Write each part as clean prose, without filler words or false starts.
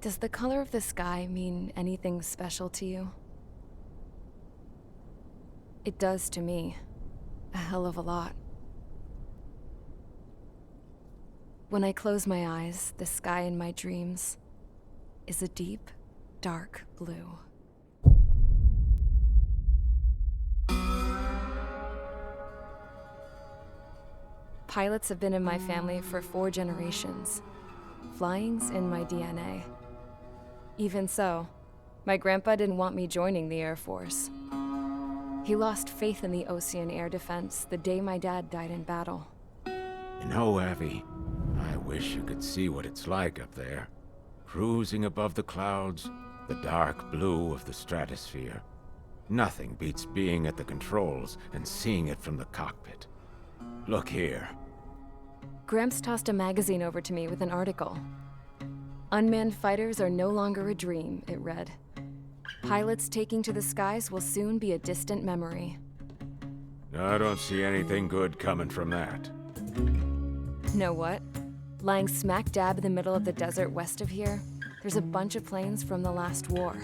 Does the color of the sky mean anything special to you? It does to me. A hell of a lot. When I close my eyes, the sky in my dreams is a deep, dark blue. Pilots have been in my family for 4 generations. Flying's in my DNA. Even so, my grandpa didn't want me joining the Air Force. He lost faith in the Osean air defense the day my dad died in battle. You know, Abby, I wish you could see what it's like up there. Cruising above the clouds, the dark blue of the stratosphere. Nothing beats being at the controls and seeing it from the cockpit. Look here. Gramps tossed a magazine over to me with an article. Unmanned fighters are no longer a dream, it read. Pilots taking to the skies will soon be a distant memory. I don't see anything good coming from that. Know what? Lying smack dab in the middle of the desert west of here, there's a bunch of planes from the last war.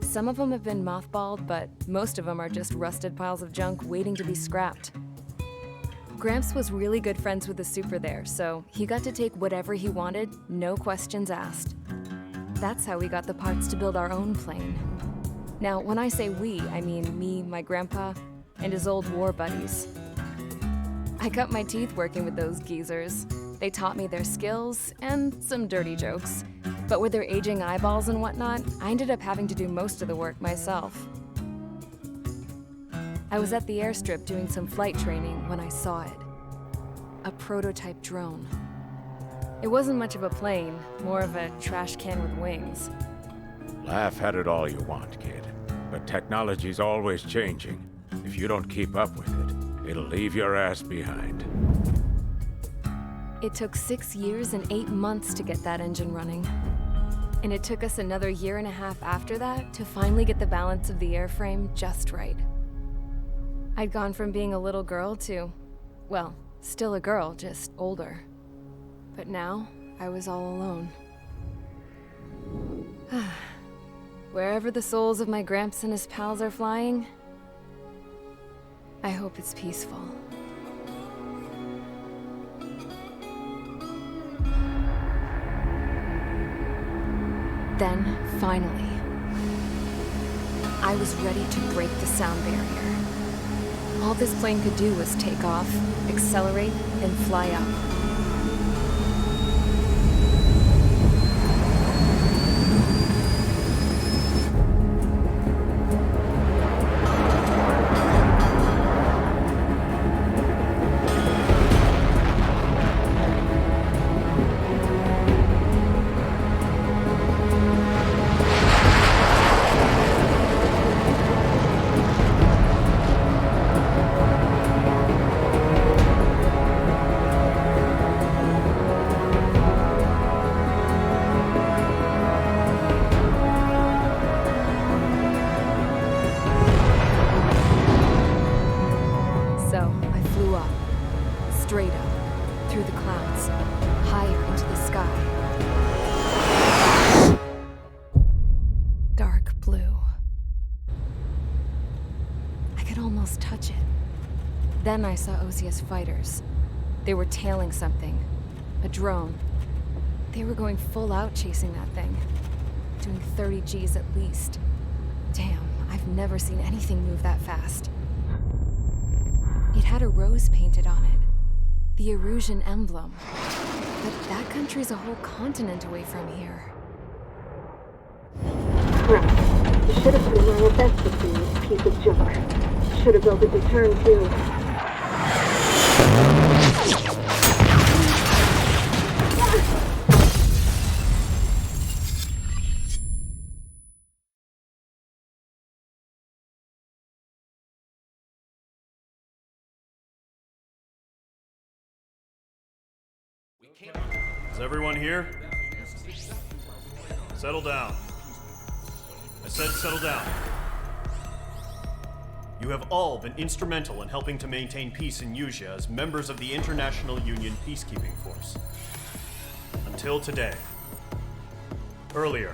Some of them have been mothballed, but most of them are just rusted piles of junk waiting to be scrapped. Gramps was really good friends with the super there, so he got to take whatever he wanted, no questions asked. That's how we got the parts to build our own plane. Now, when I say we, I mean me, my grandpa, and his old war buddies. I cut my teeth working with those geezers. They taught me their skills and some dirty jokes. But with their aging eyeballs and whatnot, I ended up having to do most of the work myself. I was at the airstrip doing some flight training when I saw it. A prototype drone. It wasn't much of a plane, more of a trash can with wings. Laugh at it all you want, kid. But technology's always changing. If you don't keep up with it, it'll leave your ass behind. It took 6 years and 8 months to get that engine running. And it took us another 1.5 years after that to finally get the balance of the airframe just right. I'd gone from being a little girl to, well, still a girl, just older. But now, I was all alone. Wherever the souls of my Gramps and his pals are flying, I hope it's peaceful. Then, finally, I was ready to break the sound barrier. All this plane could do was take off, accelerate, and fly up. Straight up, through the clouds, higher into the sky. Dark blue. I could almost touch it. Then I saw Osean's fighters. They were tailing something. A drone. They were going full out chasing that thing. Doing 30 Gs at least. Damn, I've never seen anything move that fast. It had a rose painted on it. The Erusian emblem. But that country's a whole continent away from here. Right. You should have been wearing a vest with this piece of junk. Should have built a deterrent too. Is everyone here? Settle down. I said settle down. You have all been instrumental in helping to maintain peace in Osean as members of the International Union Peacekeeping Force. Until today. Earlier,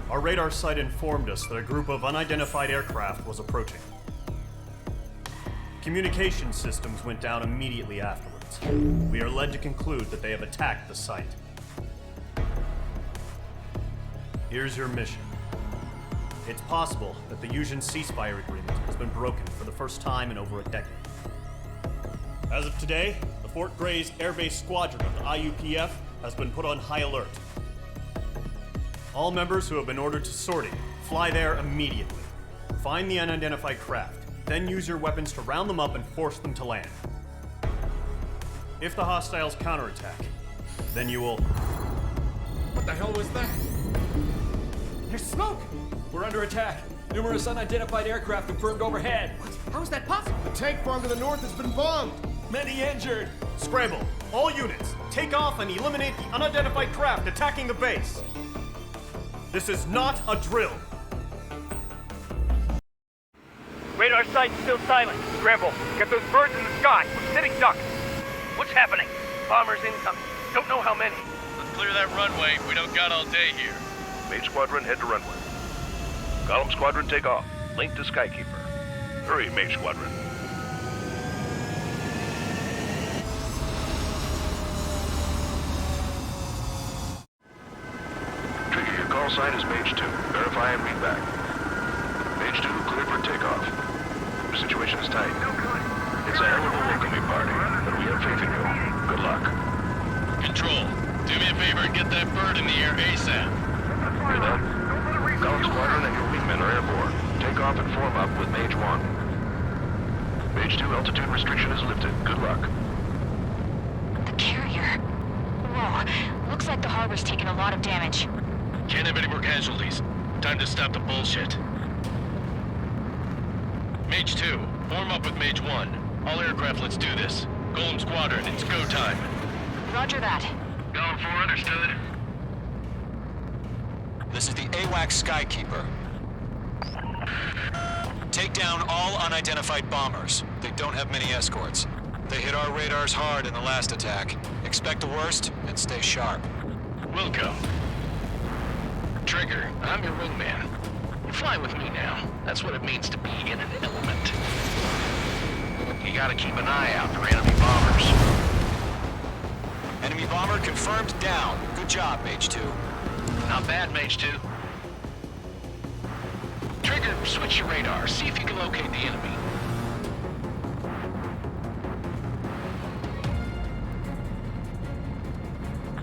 our radar site informed us that a group of unidentified aircraft was approaching. Communication systems went down immediately afterwards. We are led to conclude that they have attacked the site. Here's your mission. It's possible that the Osean ceasefire agreement has been broken for the first time in over a decade. As of today, the Fort Gray's Air Base Squadron of the IUPF has been put on high alert. All members who have been ordered to sortie, fly there immediately. Find the unidentified craft, then use your weapons to round them up and force them to land. If the hostiles counterattack, then you will... What the hell was that? There's smoke! We're under attack. Numerous unidentified aircraft confirmed overhead. What? How is that possible? The tank farm to the north has been bombed. Many injured. Scramble! All units, take off and eliminate the unidentified craft attacking the base. This is not a drill. Radar site's still silent. Scramble. Get those birds in the sky. We're sitting ducks. What's happening? Bombers incoming. Don't know how many. Let's clear that runway. We don't got all day here. Mage Squadron, head to runway. Column Squadron, take off. Link to Skykeeper. Hurry, Mage Squadron. Trigger, your call sign is Mage 2. Verify and read back. Mage 2, cleared for takeoff. The situation is tight. It's a hell of a welcoming party, but we have faith in you. Good luck. Control, do me a favor and get that bird in the air ASAP. Hear that? Column Squadron and your wingmen are airborne. Take off and form up with Mage 1. Mage 2, altitude restriction is lifted. Good luck. The carrier. Whoa, looks like the harbor's taken a lot of damage. Can't have any more casualties. Time to stop the bullshit. Mage 2, form up with Mage 1. All aircraft, let's do this. Golem Squadron, it's go time. Roger that. Going for understood. This is the AWACS Skykeeper. Take down all unidentified bombers. They don't have many escorts. They hit our radars hard in the last attack. Expect the worst and stay sharp. Wilco. Trigger, I'm your wingman. Fly with me now. That's what it means to be in an element. You gotta keep an eye out for enemy bombers. Enemy bomber confirmed down. Good job, Mage 2. Not bad, Mage 2. Trigger, switch your radar. See if you can locate the enemy.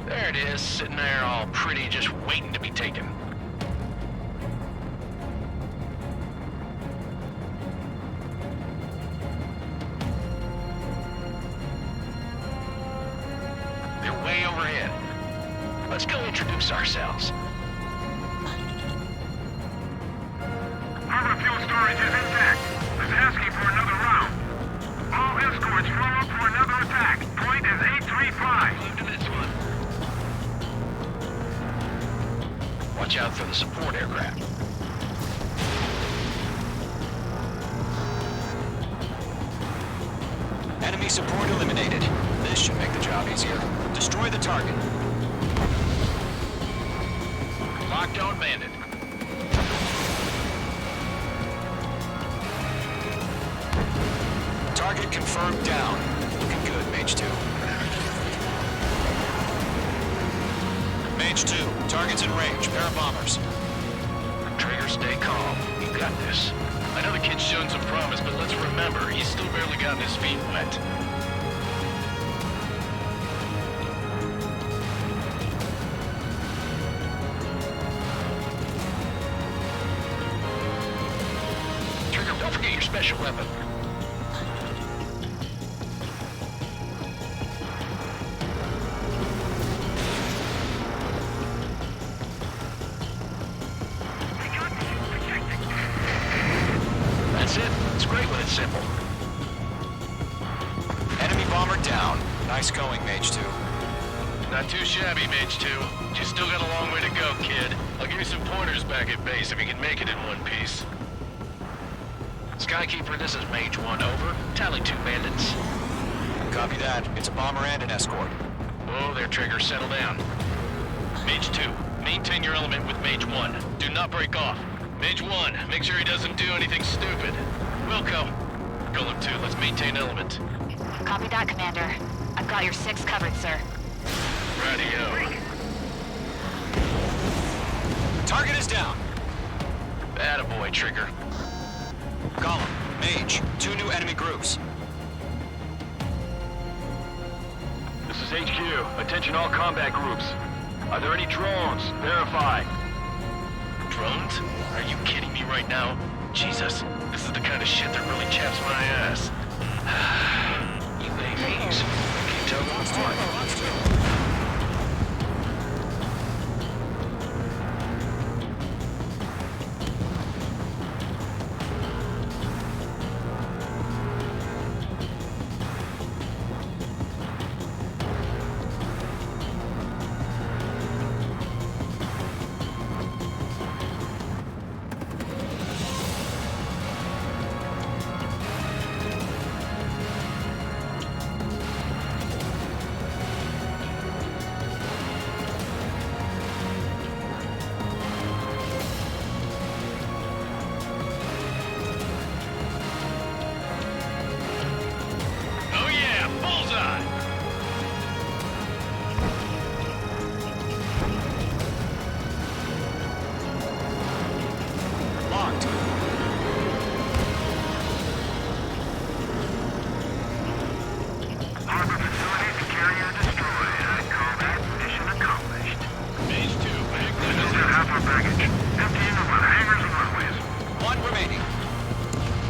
There it is, sitting there all pretty, just waiting to be taken. They're way overhead. Let's go introduce ourselves. Our fuel storage is intact. Is asking for another round. All escorts form up for another attack. Point is 835. Move to this one. Watch out for the support aircraft. Enemy support eliminated. This should make the job easier. Destroy the target. Locked on bandit. Target confirmed down. Looking good, Mage 2. Mage 2, target's in range. Pair of bombers. Trigger, stay calm. You got this. I know the kid's shown some promise, but let's remember, he's still barely gotten his feet wet. Trigger, don't forget your special weapon. That's it. It's great when it's simple. Enemy bomber down. Nice going, Mage 2. Not too shabby, Mage 2. You still got a long way to go, kid. I'll give you some pointers back at base if you can make it in one piece. Skykeeper, this is Mage 1, over. Tally 2 bandits. Copy that. It's a bomber and an escort. Whoa there, Trigger. Settle down. Mage 2, Maintain your element with Mage 1. Do not break off. Mage 1, make sure he doesn't do anything stupid. Wilco. Golem 2, let's maintain element. Copy that, Commander. I've got your 6 covered, sir. Radio. Target is down. Attaboy, Trigger. Golem, Mage, 2 new enemy groups. This is HQ. Attention all combat groups. Are there any drones? Verify. Drones? Are you kidding me right now? Jesus, this is the kind of shit that really chaps my ass. UAVs. Can you tell them what's what?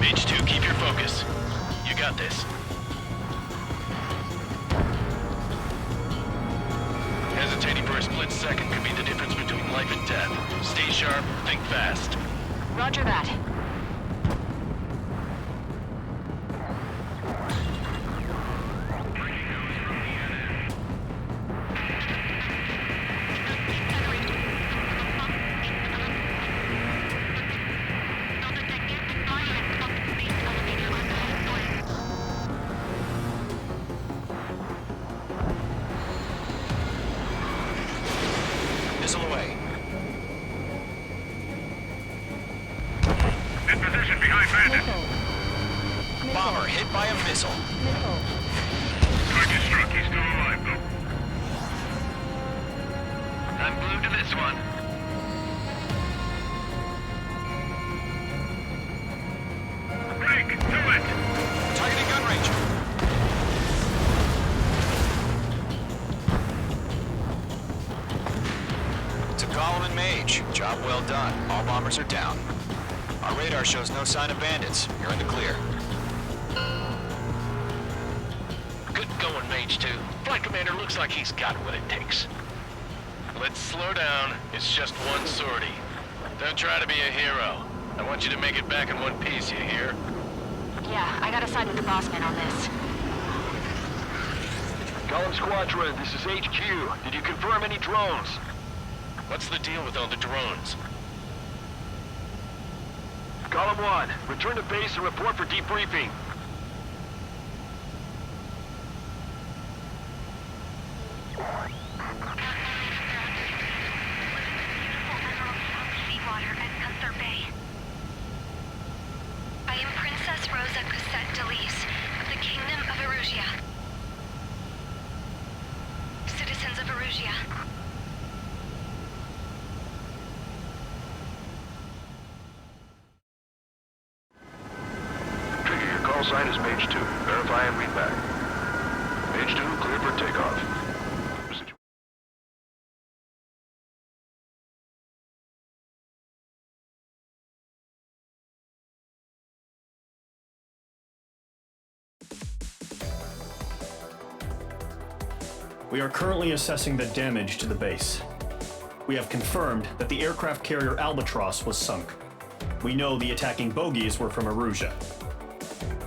Mage 2, keep your focus. You got this. Hesitating for a split second could be the difference between life and death. Stay sharp, think fast. Roger that. Missile away. In position behind bandit. Bomber hit by a missile. Target struck. He's still alive, though. I'm glued to this one. Break. Do it. Targeting gun range. To Golem and Mage. Job well done. All bombers are down. Our radar shows no sign of bandits. You're in the clear. Good going, Mage 2. Flight Commander looks like he's got what it takes. Let's slow down. It's just one sortie. Don't try to be a hero. I want you to make it back in one piece, you hear? Yeah, I gotta side with the boss man on this. Golem Squadron, this is HQ. Did you confirm any drones? What's the deal with all the drones? Golem 1, return to base and report for debriefing. I am Princess Rosa Cassette Delise of the Kingdom of Erusia. Citizens of Erusia. Trigger, your call sign is Mage 2. Verify and read back. Mage 2, clear for takeoff. We are currently assessing the damage to the base. We have confirmed that the aircraft carrier Albatross was sunk. We know the attacking bogies were from Erusia.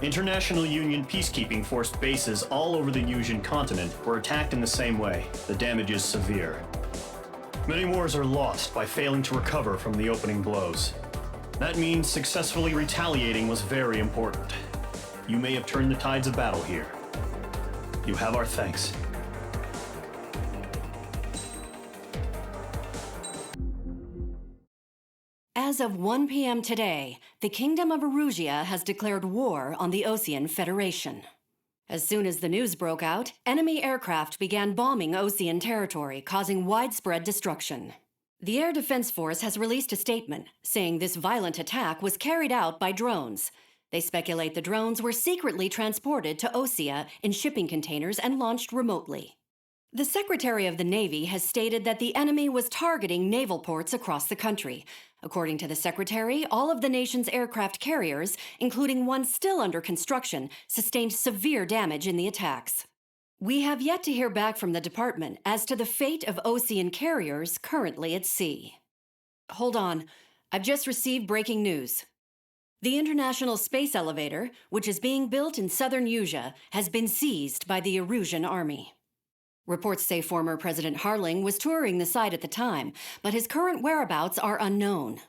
International Union peacekeeping force bases all over the Osean continent were attacked in the same way. The damage is severe. Many wars are lost by failing to recover from the opening blows. That means successfully retaliating was very important. You may have turned the tides of battle here. You have our thanks. As of 1 p.m. today, the Kingdom of Erusia has declared war on the Osean Federation. As soon as the news broke out, enemy aircraft began bombing Osean territory, causing widespread destruction. The Air Defense Force has released a statement saying this violent attack was carried out by drones. They speculate the drones were secretly transported to Osea in shipping containers and launched remotely. The Secretary of the Navy has stated that the enemy was targeting naval ports across the country. According to the Secretary, all of the nation's aircraft carriers, including one still under construction, sustained severe damage in the attacks. We have yet to hear back from the department as to the fate of Osean carriers currently at sea. Hold on, I've just received breaking news. The International Space Elevator, which is being built in southern Usia, has been seized by the Erusian Army. Reports say former President Harling was touring the site at the time, but his current whereabouts are unknown.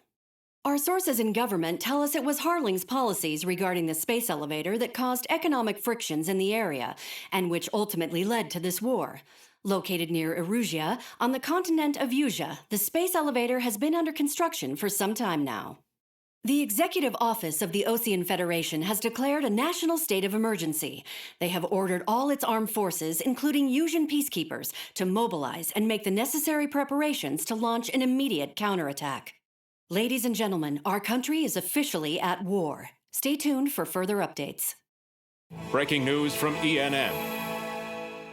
Our sources in government tell us it was Harling's policies regarding the space elevator that caused economic frictions in the area, and which ultimately led to this war. Located near Erusia, on the continent of Usia, the space elevator has been under construction for some time now. The Executive Office of the Osean Federation has declared a national state of emergency. They have ordered all its armed forces, including Usian peacekeepers, to mobilize and make the necessary preparations to launch an immediate counterattack. Ladies and gentlemen, our country is officially at war. Stay tuned for further updates. Breaking news from ENN.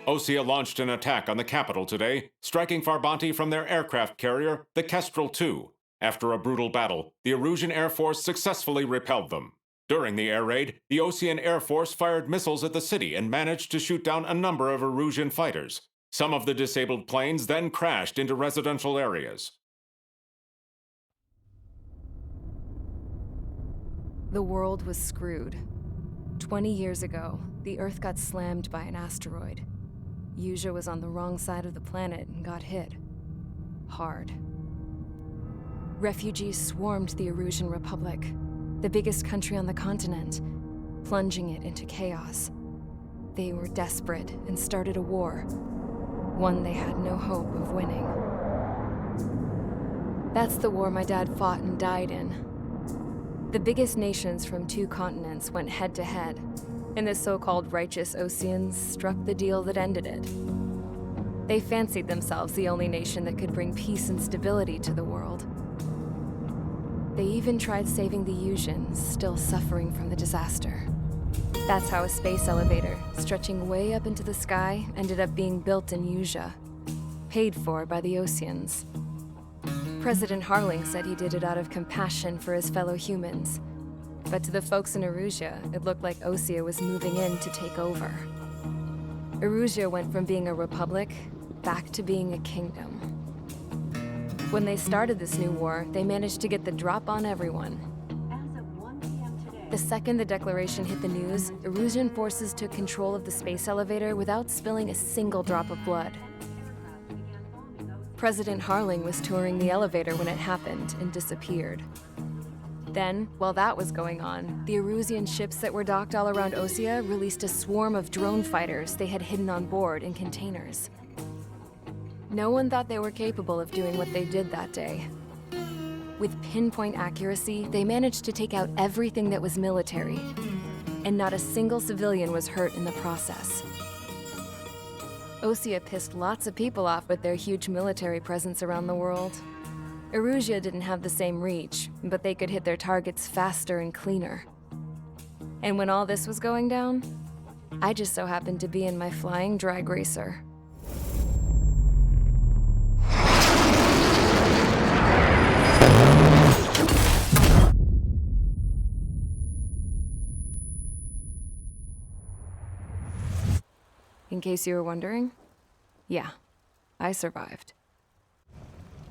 Osea launched an attack on the capital today, striking Farbanti from their aircraft carrier, the Kestrel II. After a brutal battle, the Erusian Air Force successfully repelled them. During the air raid, the Osean Air Force fired missiles at the city and managed to shoot down a number of Erusian fighters. Some of the disabled planes then crashed into residential areas. The world was screwed. 20 years ago, the Earth got slammed by an asteroid. Usia was on the wrong side of the planet and got hit. Hard. Refugees swarmed the Erusian Republic, the biggest country on the continent, plunging it into chaos. They were desperate and started a war, one they had no hope of winning. That's the war my dad fought and died in. The biggest nations from 2 continents went head-to-head, and the so-called righteous Oseans struck the deal that ended it. They fancied themselves the only nation that could bring peace and stability to the world. They even tried saving the Usians, still suffering from the disaster. That's how a space elevator, stretching way up into the sky, ended up being built in Usia, paid for by the Oseans. President Harling said he did it out of compassion for his fellow humans, but to the folks in Erusia, it looked like Osea was moving in to take over. Erusia went from being a republic back to being a kingdom. When they started this new war, they managed to get the drop on everyone. As of 1 p.m. today, The second the declaration hit the news, Erusian forces took control of the space elevator without spilling a single drop of blood. President Harling was touring the elevator when it happened and disappeared. Then, while that was going on, the Erusian ships that were docked all around Osea released a swarm of drone fighters they had hidden on board in containers. No one thought they were capable of doing what they did that day. With pinpoint accuracy, they managed to take out everything that was military, and not a single civilian was hurt in the process. Osea pissed lots of people off with their huge military presence around the world. Erusia didn't have the same reach, but they could hit their targets faster and cleaner. And when all this was going down, I just so happened to be in my flying drag racer. In case you were wondering, yeah, I survived.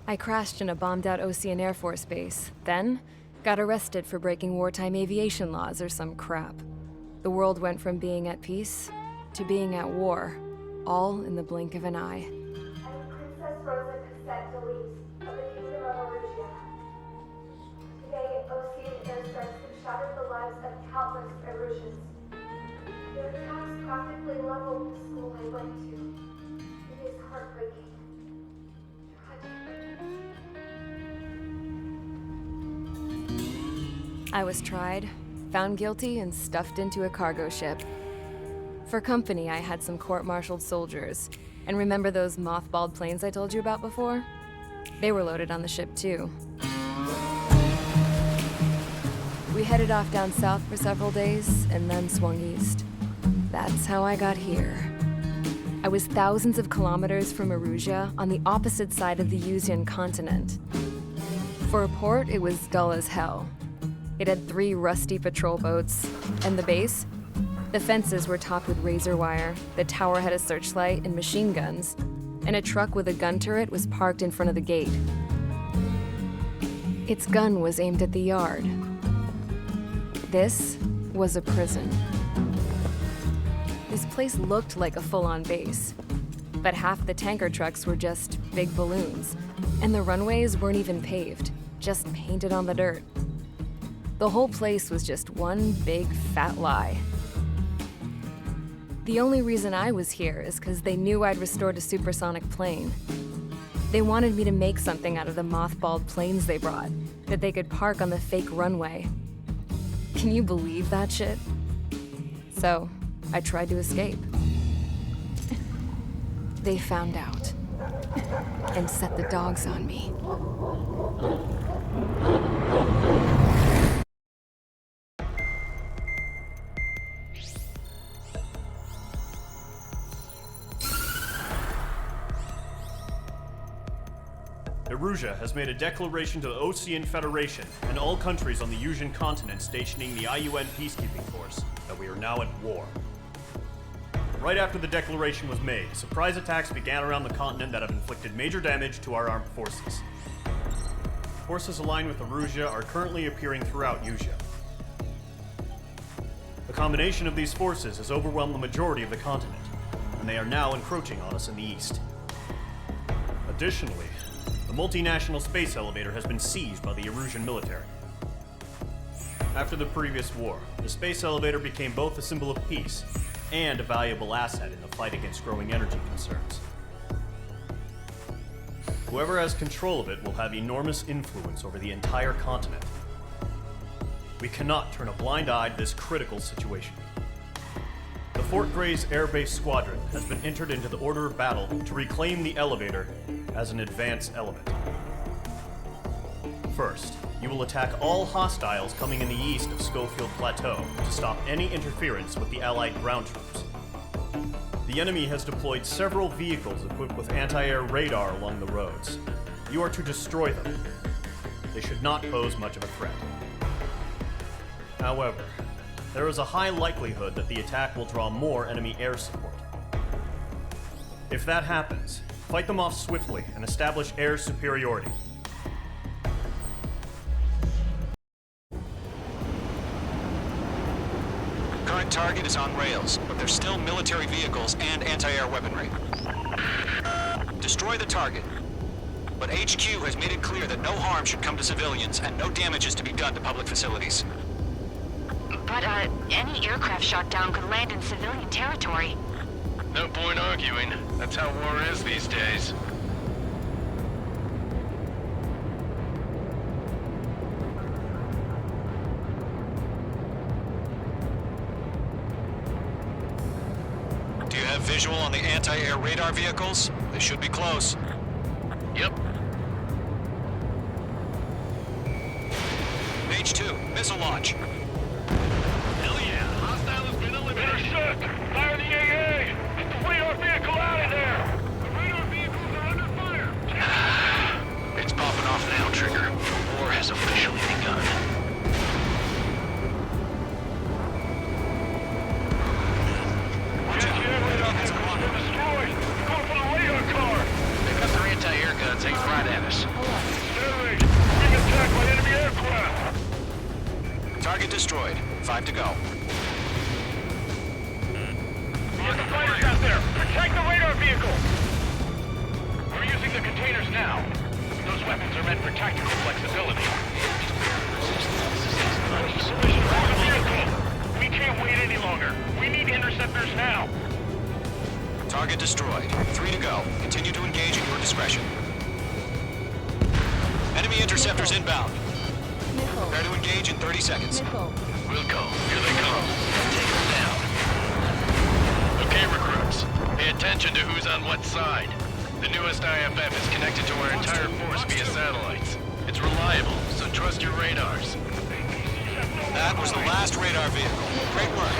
I crashed in a bombed-out Osean Air Force base, then got arrested for breaking wartime aviation laws or some crap. The world went from being at peace to being at war, all in the blink of an eye. I'm Princess Rosa of the Kingdom of Erusia. Today, Osean airstrikes have shattered the lives of countless Erusians. Their attacks practically leveled the school I went to. It is heartbreaking. Tragic. I was tried, found guilty, and stuffed into a cargo ship. For company, I had some court-martialed soldiers. And remember those mothballed planes I told you about before? They were loaded on the ship, too. We headed off down south for several days, and then swung east. That's how I got here. I was thousands of kilometers from Erusia, on the opposite side of the Osean continent. For a port, it was dull as hell. It had 3 rusty patrol boats, and the base? The fences were topped with razor wire, the tower had a searchlight and machine guns, and a truck with a gun turret was parked in front of the gate. Its gun was aimed at the yard. This was a prison. This place looked like a full-on base, but half the tanker trucks were just big balloons, and the runways weren't even paved, just painted on the dirt. The whole place was just one big fat lie. The only reason I was here is because they knew I'd restored a supersonic plane. They wanted me to make something out of the mothballed planes they brought, that they could park on the fake runway. Can you believe that shit? So, I tried to escape. They found out and set the dogs on me. Erusia has made a declaration to the Osean Federation and all countries on the Osean continent stationing the IUN peacekeeping force that we are now at war. Right after the declaration was made, surprise attacks began around the continent that have inflicted major damage to our armed forces. Forces aligned with Erusia are currently appearing throughout Osean. The combination of these forces has overwhelmed the majority of the continent, and they are now encroaching on us in the east. Additionally, the multinational space elevator has been seized by the Erusian military. After the previous war, the space elevator became both a symbol of peace and a valuable asset in the fight against growing energy concerns. Whoever has control of it will have enormous influence over the entire continent. We cannot turn a blind eye to this critical situation. The Fort Gray's Air Base Squadron has been entered into the order of battle to reclaim the elevator as an advance element. First, you will attack all hostiles coming in the east of Schofield Plateau to stop any interference with the Allied ground troops. The enemy has deployed several vehicles equipped with anti-air radar along the roads. You are to destroy them. They should not pose much of a threat. However, there is a high likelihood that the attack will draw more enemy air support. If that happens, fight them off swiftly and establish air superiority. Current target is on rails, but there's still military vehicles and anti-air weaponry. Destroy the target. But HQ has made it clear that no harm should come to civilians and no damage is to be done to public facilities. But, any aircraft shot down could land in civilian territory. No point arguing. That's how war is these days. Do you have visual on the anti-air radar vehicles? They should be close. Yep. Mage 2, missile launch. Hell yeah, hostile has been eliminated. Intercept! Fire the AA! Get the radar vehicle out of there! The radar vehicles are under fire! It's popping off now, Trigger. The war has officially begun. Destroyed! Going for the radar car! They got their anti-air guns aimed right at us. Terry, being attacked by enemy aircraft! Target destroyed. 5 to go. Get the fighters out there! Protect the radar vehicle! We're using the containers now. Those weapons are meant for tactical flexibility. We can't wait any longer. We need interceptors now. Target destroyed. 3 to go. Continue to engage at your discretion. Enemy interceptors inbound. Nickel, Prepare to engage in 30 seconds. We'll go. Here they come. Take them down. Okay, recruits. Pay attention to who's on what side. The newest IFF is connected to our entire force via satellites. It's reliable, so trust your radars. That was the last radar vehicle. Great work.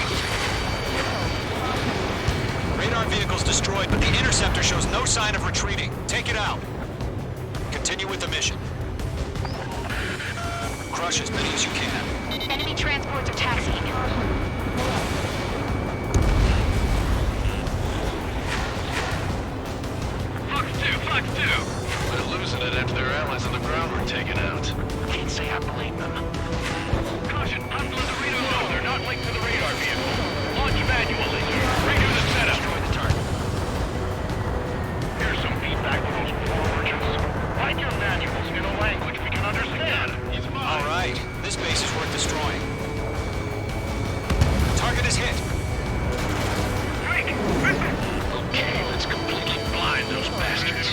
Radar vehicle's destroyed, but the interceptor shows no sign of retreating. Take it out. Continue with the mission. Crush as many as you can. Enemy transports are taxiing. Fox 2! They're losing it after their allies on the ground were taken out. Can't say I blame them. Caution! Hostile at the radar. No, they're not linked to the radar vehicle. Launch manually. Redo the setup. Destroy the target. Here's some feedback from those forwards. Write your manuals in a language we can understand. He's mine. All right. This base is worth destroying. Target is hit. Okay, let's completely blind those bastards.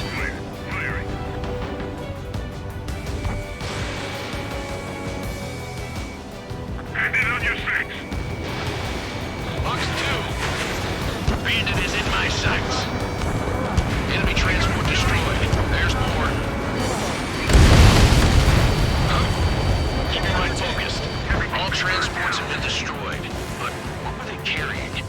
Hand it on your six. Fox 2. Bandit is in my sights. Enemy transport destroyed. There's more. Huh? Keep your mind focused. All transports have been destroyed. But what were they carrying?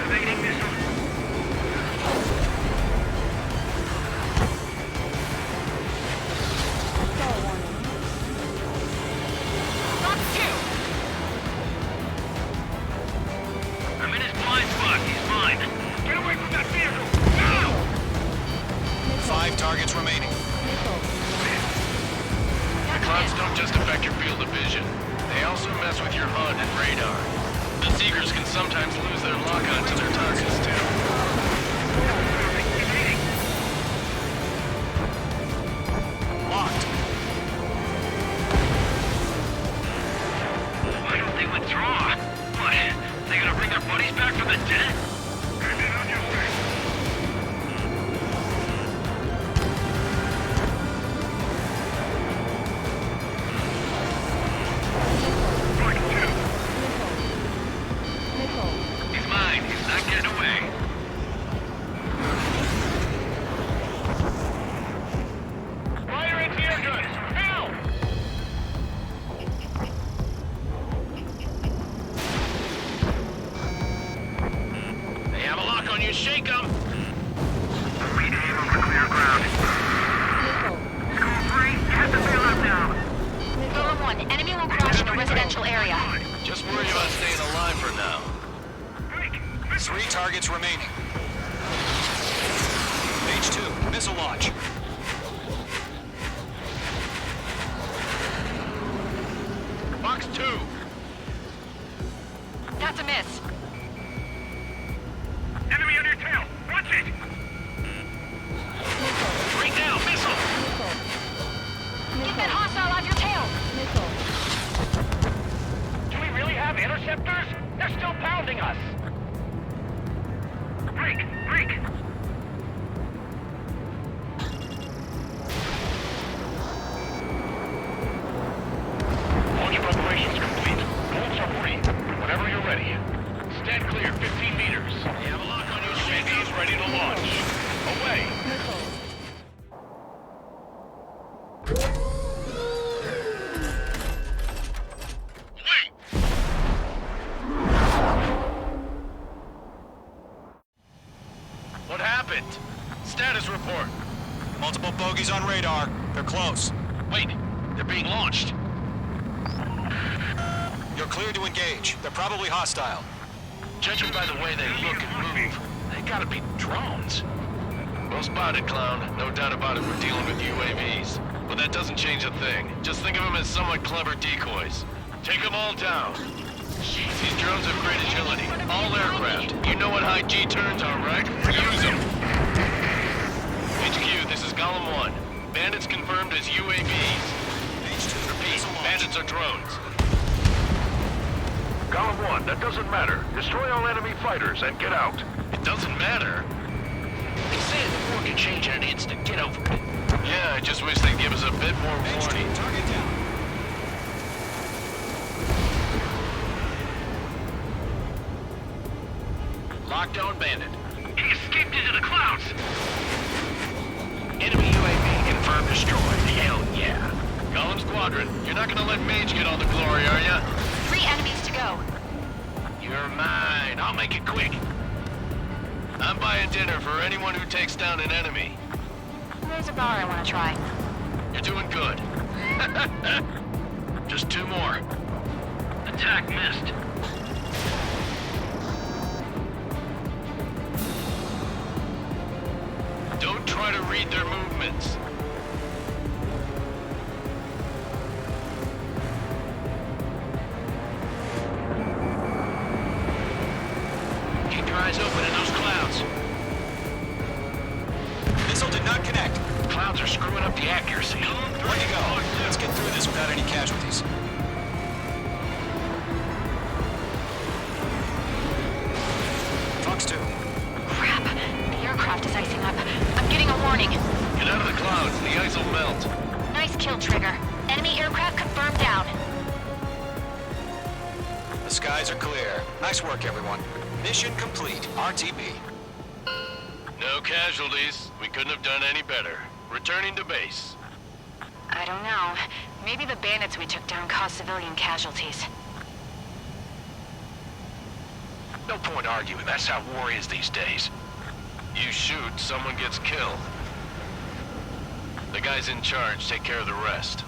Evading missile. Fox 2! I'm in his blind spot. He's mine. Get away from that vehicle! Now! 5 targets remaining. The clouds don't just affect your field of vision. They also mess with your HUD and radar. The Seekers can sometimes lose their lock-on to their targets, too. Locked. Why don't they withdraw? What? They gonna bring their buddies back from the dead? Hand it on your six. Fox 2. He's mine. He's not getting away. Fire anti-air guns! Now! They have a lock on you. Shake them! Lead aim over clear ground. School 3, get the bailout down. Golem 1, enemy will crash in a residential area. Just worry about staying alive for now. 3 targets remaining. Mage 2, missile launch. Fox 2! That's a miss. Enemy on your tail. Watch it. Right now, missile! Get that hostile off your tail! Do we really have interceptors? They're still pounding us. Break! Break! Launch preparations complete. Bolts are free. Whenever you're ready. Stand clear, 15 meters. You have a lock on your UAVs ready to launch. Away! What happened? Status report. Multiple bogeys on radar. They're close. Wait, they're being launched. You're cleared to engage. They're probably hostile. Judging by the way they look and move, they gotta be drones. Well spotted, clown. No doubt about it, we're dealing with UAVs. But that doesn't change a thing. Just think of them as somewhat clever decoys. Take them all down. These drones have great agility. All aircraft. You know what high G turns are, right? Use them. HQ, this is Golem 1. Bandits confirmed as UAVs. Repeat, bandits are drones. Golem 1, that doesn't matter. Destroy all enemy fighters and get out. It doesn't matter. They say the war can change in an instant. Get over it. Yeah, I just wish they'd give us a bit more warning. Target down. Lockdown bandit. He escaped into the clouds! Enemy UAV confirmed destroyed. Hell yeah. Calling Squadron. You're not gonna let Mage get all the glory, are ya? 3 enemies to go. You're mine. I'll make it quick. I'm buying dinner for anyone who takes down an enemy. There's a bar I want to try. You're doing good. Just 2 more. Attack missed. Don't try to read their movements. Keep your eyes open in those clouds. Missile did not connect. Clouds are screwing up the accuracy. Way to go. Let's get through this without any casualties. Fox 2. Crap. The aircraft is icing up. I'm getting a warning. Get out of the clouds. The ice will melt. Nice kill, Trigger. Enemy aircraft confirmed down. The skies are clear. Nice work, everyone. Mission complete. RTB. No casualties. We couldn't have done any better. Returning to base. I don't know. Maybe the bandits we took down caused civilian casualties. No point arguing. That's how war is these days. You shoot, someone gets killed. The guys in charge take care of the rest.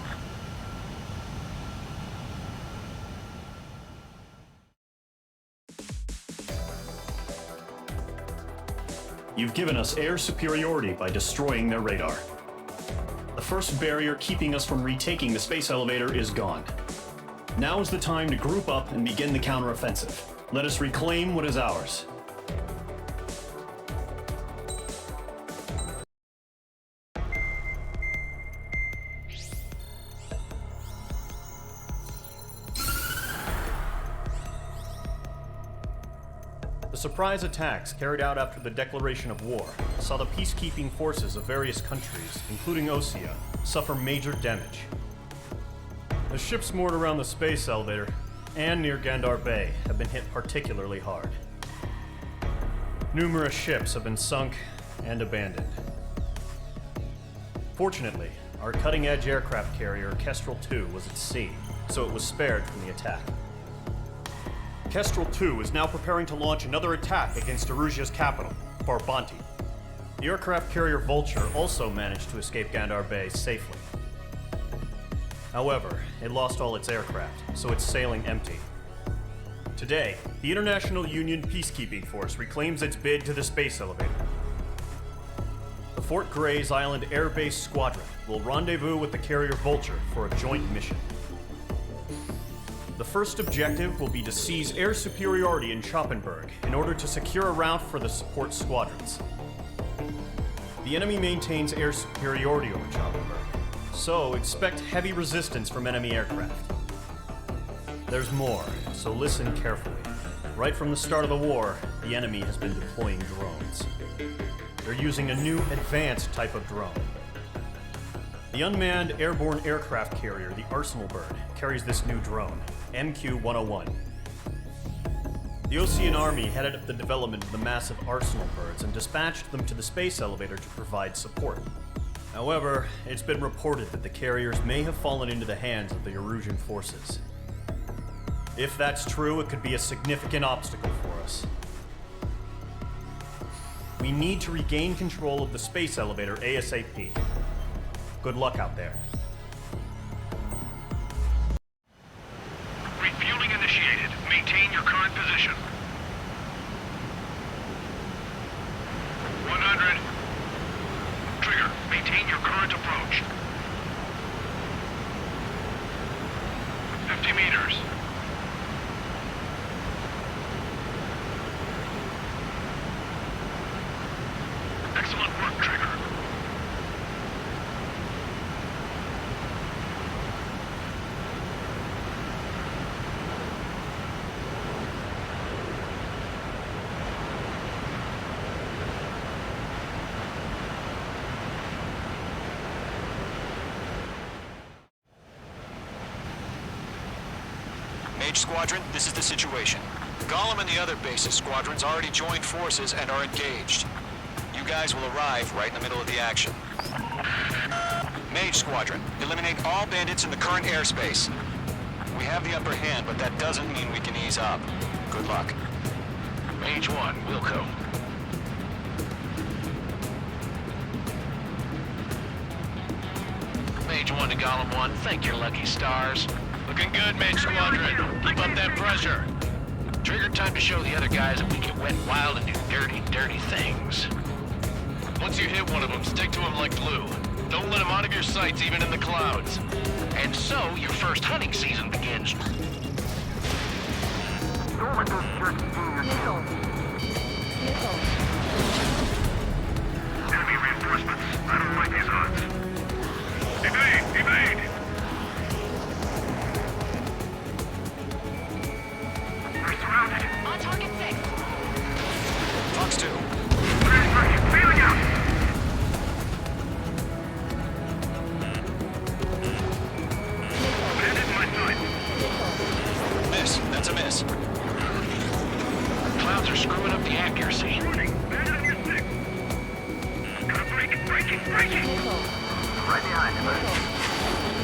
You've given us air superiority by destroying their radar. The first barrier keeping us from retaking the space elevator is gone. Now is the time to group up and begin the counteroffensive. Let us reclaim what is ours. The surprise attacks carried out after the declaration of war saw the peacekeeping forces of various countries, including Osean, suffer major damage. The ships moored around the space elevator and near Gandar Bay have been hit particularly hard. Numerous ships have been sunk and abandoned. Fortunately, our cutting-edge aircraft carrier Kestrel 2 was at sea, so it was spared from the attack. Kestrel 2 is now preparing to launch another attack against Erusia's capital, Farbanti. The aircraft carrier Vulture also managed to escape Gandar Bay safely. However, it lost all its aircraft, so it's sailing empty. Today, the International Union Peacekeeping Force reclaims its bid to the space elevator. The Fort Gray's Island Air Base Squadron will rendezvous with the carrier Vulture for a joint mission. The first objective will be to seize air superiority in Schoppenberg in order to secure a route for the support squadrons. The enemy maintains air superiority over Schoppenberg, so expect heavy resistance from enemy aircraft. There's more, so listen carefully. Right from the start of the war, the enemy has been deploying drones. They're using a new advanced type of drone. The unmanned airborne aircraft carrier, the Arsenal Bird, carries this new drone, MQ-101. The Osean Army headed up the development of the massive Arsenal Birds and dispatched them to the space elevator to provide support. However, it's been reported that the carriers may have fallen into the hands of the Erusian forces. If that's true, it could be a significant obstacle for us. We need to regain control of the space elevator ASAP. Good luck out there. Refueling initiated. Maintain your current position. 100. Trigger, maintain your current approach. 50 meters. Excellent work, Trigger. Mage Squadron, this is the situation. Golem and the other base's squadrons already joined forces and are engaged. You guys will arrive right in the middle of the action. Mage Squadron, eliminate all bandits in the current airspace. We have the upper hand, but that doesn't mean we can ease up. Good luck. Mage 1, Wilco. Mage 1 to Golem 1, thank your lucky stars. Looking good, Mage Squadron. Keep up that pressure. Trigger time to show the other guys that we get wet wild and do dirty, dirty things. Once you hit one of them, stick to them like glue. Don't let them out of your sights, even in the clouds. And so, your first hunting season begins. Don't let those jerks steal your kill. Enemy reinforcements. I don't like these odds. Evade! Evade! We're surrounded. On target 6. Fox 2. Feeling out! Bandit in my sight. Miss. That's a miss. Clouds are screwing up the accuracy. Running. Bandit on your 6. Gotta break it. Breaking. Right behind him.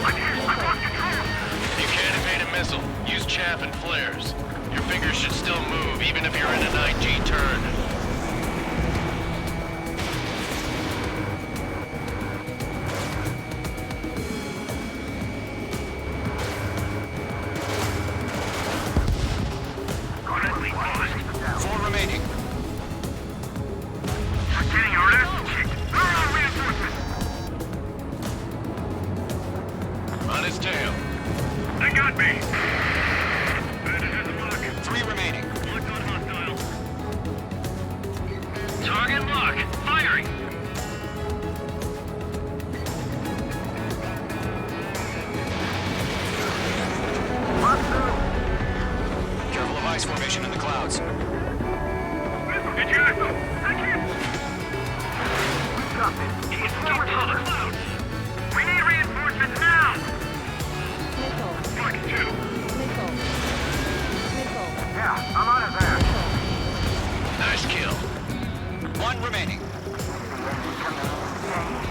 I'm here. I lost control. You can't evade a missile. Use chaff and flares. Your fingers should still move, even if you're in an IG turn. Currently lost. 4 remaining. We're getting our ass kicked. Where are reinforcements? On his tail. They got me. Bandit has a mark. 3 remaining. Locked on hostile. Target lock. Firing. Careful of ice formation in the clouds. Did you guys know? I can't. We got this. He's going to the clouds. We need reinforcements now. Fox 2. Yeah, I'm out of there. Nice kill. 1 remaining.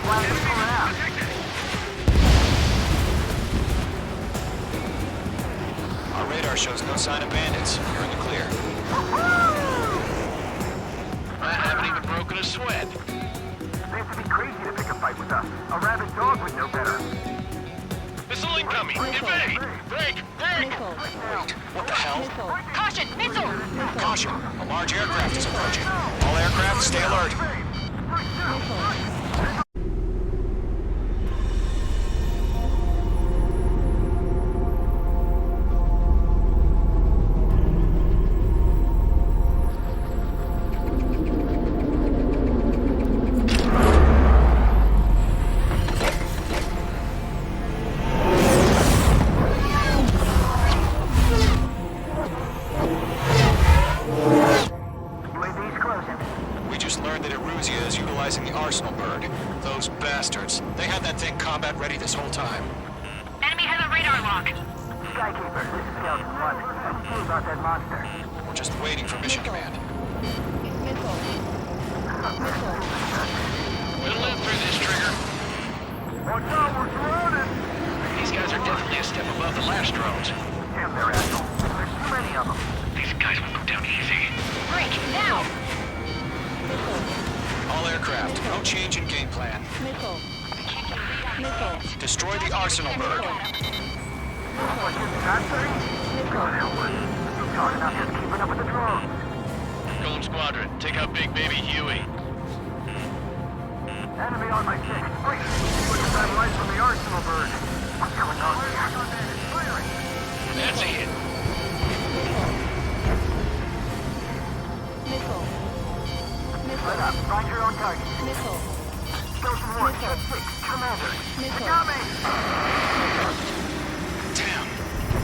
Why are we pulling out? Our radar shows no sign of bandits. You're in the clear. I haven't even broken a sweat. They have to be crazy to pick a fight with us. A rabid dog would know better. Missile incoming. Evade. Break. Wait, what the hell? Caution! Missile! Caution! A large aircraft is approaching. All aircraft, stay alert. UAV's closing. We just learned that Erusia is utilizing the Arsenal bird. Those bastards. They had that thing combat ready this whole time. Enemy has a radar lock. Skykeeper, this is Scout 1. What's true about that monster? We're just waiting for mission command. We'll live through this, Trigger. Watch out, we're surrounded! These guys are definitely a step above the last drones. Damn, they're assholes. There's too many of them. These guys will go down easy. Break, now! All aircraft, no change in game plan. Destroy the Arsenal bird. What's in that thing? God help us. You're talking about just keeping up with the drones. Golem Squadron, take out Big Baby Huey. Enemy on my 6. Wait, look at that light from the Arsenal bird. What's going on here? Firing. That's a hit. Let up. Find your own target. Squadron 1, Jet 6, Commander. Got me! Damn.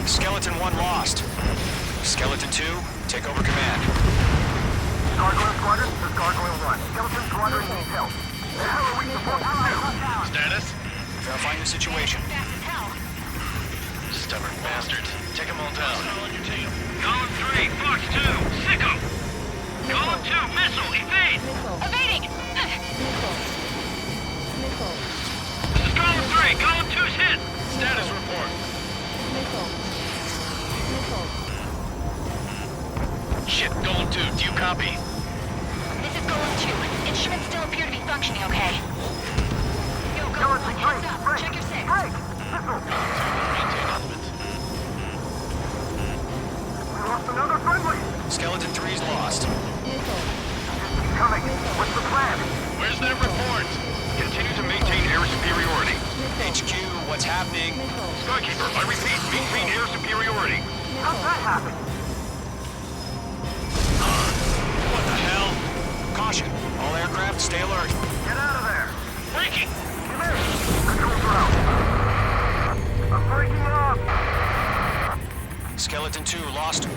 Skeleton 1 lost. Skeleton 2, take over command. Gargoyle Squadron, this is Gargoyle 1. Skeleton Squadron needs help. The hell are we supposed to do? Status? Verifying the situation. Stubborn bastards. Take them all down. Column 3, Fox 2, Sicko! Column 2, missile, evade! Evading! This is Column 3, Column 2's hit! Status report. Shit, Golem 2, do you copy? This is Golem 2. Instruments still appear to be functioning okay. Yo, Golem 1, heads up. Check your 6. Maintain element. We lost another friendly! Skeleton 3's lost. Coming! What's the plan? Where's their report? Continue to maintain air superiority. HQ, what's happening? Skykeeper, I repeat, maintain air superiority. How'd that happen? What the hell? Caution. All aircraft, stay alert. Get out of there! Breaking! Come here! Controls are out! I'm breaking up! Skeleton 2 lost.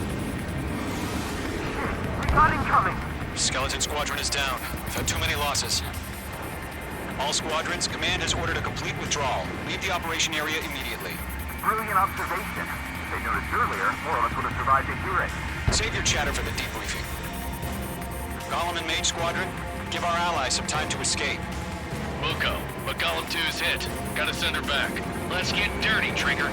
We got incoming! Skeleton Squadron is down. We've had too many losses. All squadrons, command has ordered a complete withdrawal. Leave the operation area immediately. Brilliant observation. If they noticed earlier, more of us would have survived to hear it. Save your chatter for the debriefing. Golem and Mage Squadron, give our allies some time to escape. We'll go, but Column 2's hit. Gotta send her back. Let's get dirty, Trigger.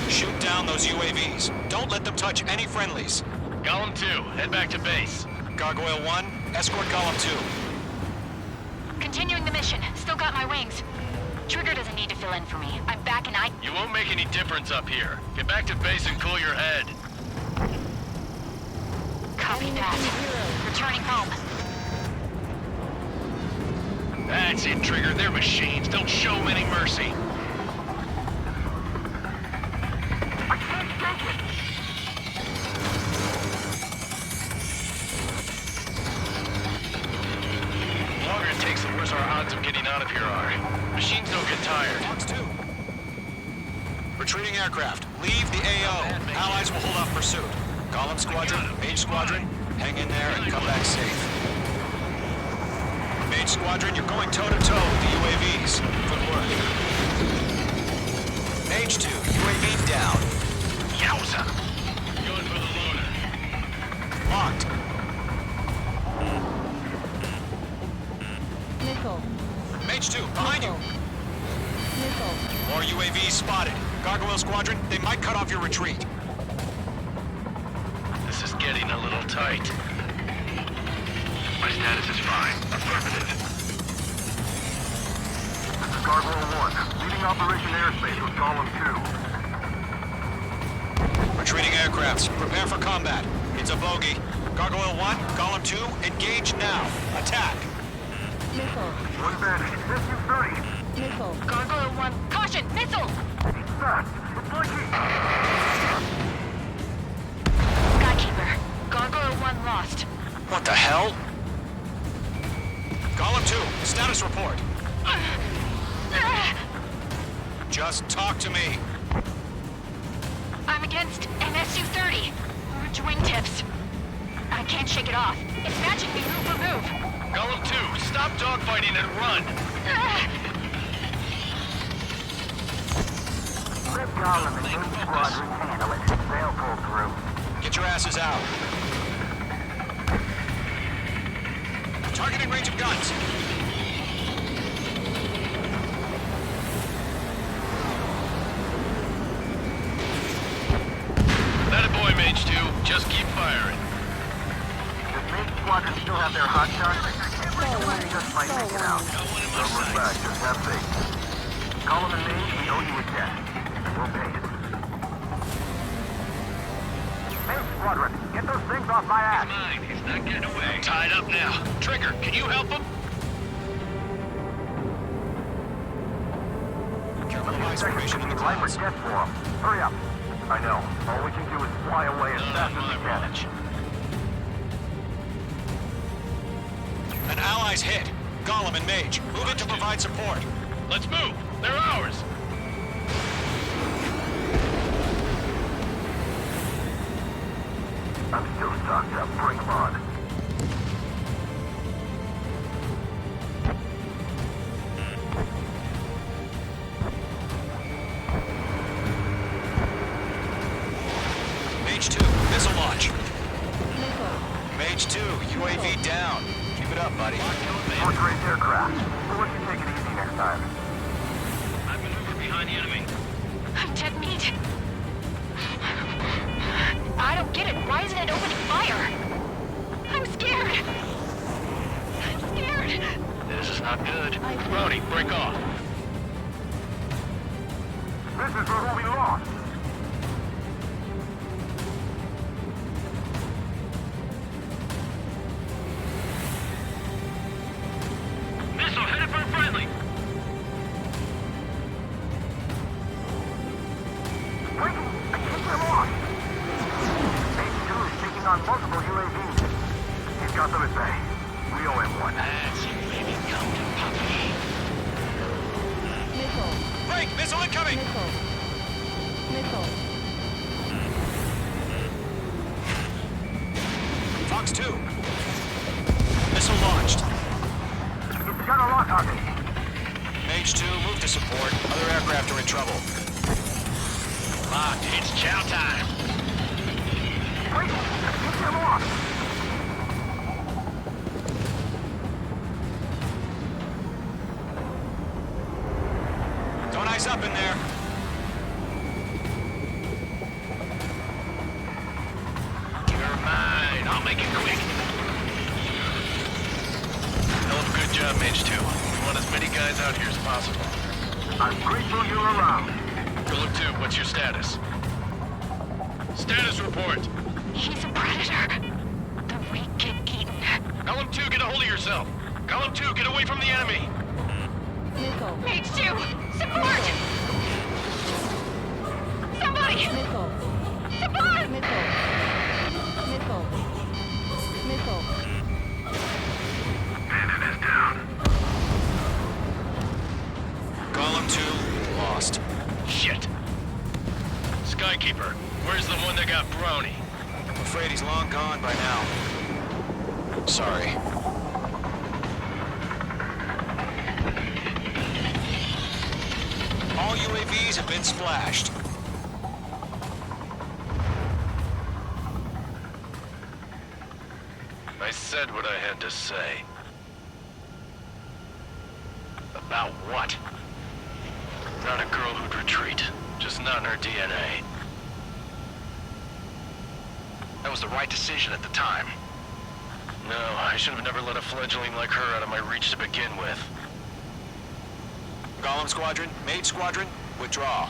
Shoot down those UAVs. Don't let them touch any friendlies. Column 2, head back to base. Gargoyle 1, escort Column 2. Continuing the mission. Still got my wings. Trigger doesn't need to fill in for me. I'm back and I... You won't make any difference up here. Get back to base and cool your head. Copy that. Returning home. That's it, Trigger. They're machines. Don't show them any mercy. I can't take it! The longer it takes, the worse our odds of getting out of here are. Machines don't get tired. Fox 2. Retreating aircraft. Leave the AO. Allies will hold off pursuit. Golem Squadron, Mage Squadron, hang in there and come back safe. Mage Squadron, you're going toe-to-toe with the UAVs. Good work. Mage 2, UAV down. Yowza! Going for the loader. Locked. Mage 2, behind you. More UAVs spotted. Gargoyle Squadron, they might cut off your retreat. This is getting a little tight. My status is fine. Affirmative. This is Gargoyle 1, leading Operation Airspace with Column 2. Retreating aircrafts, prepare for combat. It's a bogey. Gargoyle 1, Column 2, engage now. Attack. One bandit, SU-30. Gargoyle 1, caution! Missile! It's fast. It's blinking. Skykeeper. Gargoyle 1 lost. What the hell? Column 2, status report. Just talk to me. I'm against an SU-30. Orange wingtips. I can't shake it off. It's matching me move for move. Golem 2, stop dogfighting and run! Let Golem and Mage Squadron handle it. They'll pull through. Get your asses out. Target in range of guns. That a boy, Mage 2. Just keep firing. Does Mage Squadron still have their hot shots? Just might make it out. Got one in my Don't look sights. back, just have faith. Golem and Mage, we owe you a debt. We'll pay it. Mage Squadron, get those things off my ass. Mine. He's not getting away. Tied up now. Trigger, can you help him? Careful of ice formation in the Light clouds. jet for 'em. Hurry up. I know. All we can do is fly away as fast as we can. An ally's hit. Golem and Mage, move in to provide support. Let's move. They're ours. I'm still stocked up. Bring 'em on. Mage 2, UAV down. Keep it up, buddy. Fort Grace aircraft. We'll let you take it easy next time. I've maneuvered behind the enemy. I'm dead meat. I don't get it. Why isn't it opening fire? I'm scared. I'm scared. This is not good. Brody, break off. This is for who we lost. Missile headed for a friendly. Wait! I think we're lost! Mage 2 is taking on multiple UAVs. He's got them at bay. We owe him one. That's UAV come to Puppy. Break! Missile incoming! Fox 2. Missile launched. It's got a lock on me. Mage 2, move to support. Other aircraft are in trouble. Locked. It's chow time. Wait! I think they're lost! Don't ice up in there. You're mine. I'll make it quick. Hell of a good job, Mage 2. We want as many guys out here as possible. I'm grateful you're around. Golem 2, what's your status? Status report. He's a predator. The weak get eaten. Golem 2, get a hold of yourself. Golem 2, get away from the enemy. Mage 2, support! Somebody! Support! Bandit is down. Golem 2, lost. Shit. Skykeeper, where's the one that got Brony? I'm afraid he's long gone by now. Sorry. All UAVs have been splashed. I said what I had to say. About what? Not a girl who'd retreat. Just not in her DNA. That was the right decision at the time. No, I should have never let a fledgling like her out of my reach to begin with. Golem Squadron, Mage Squadron, withdraw.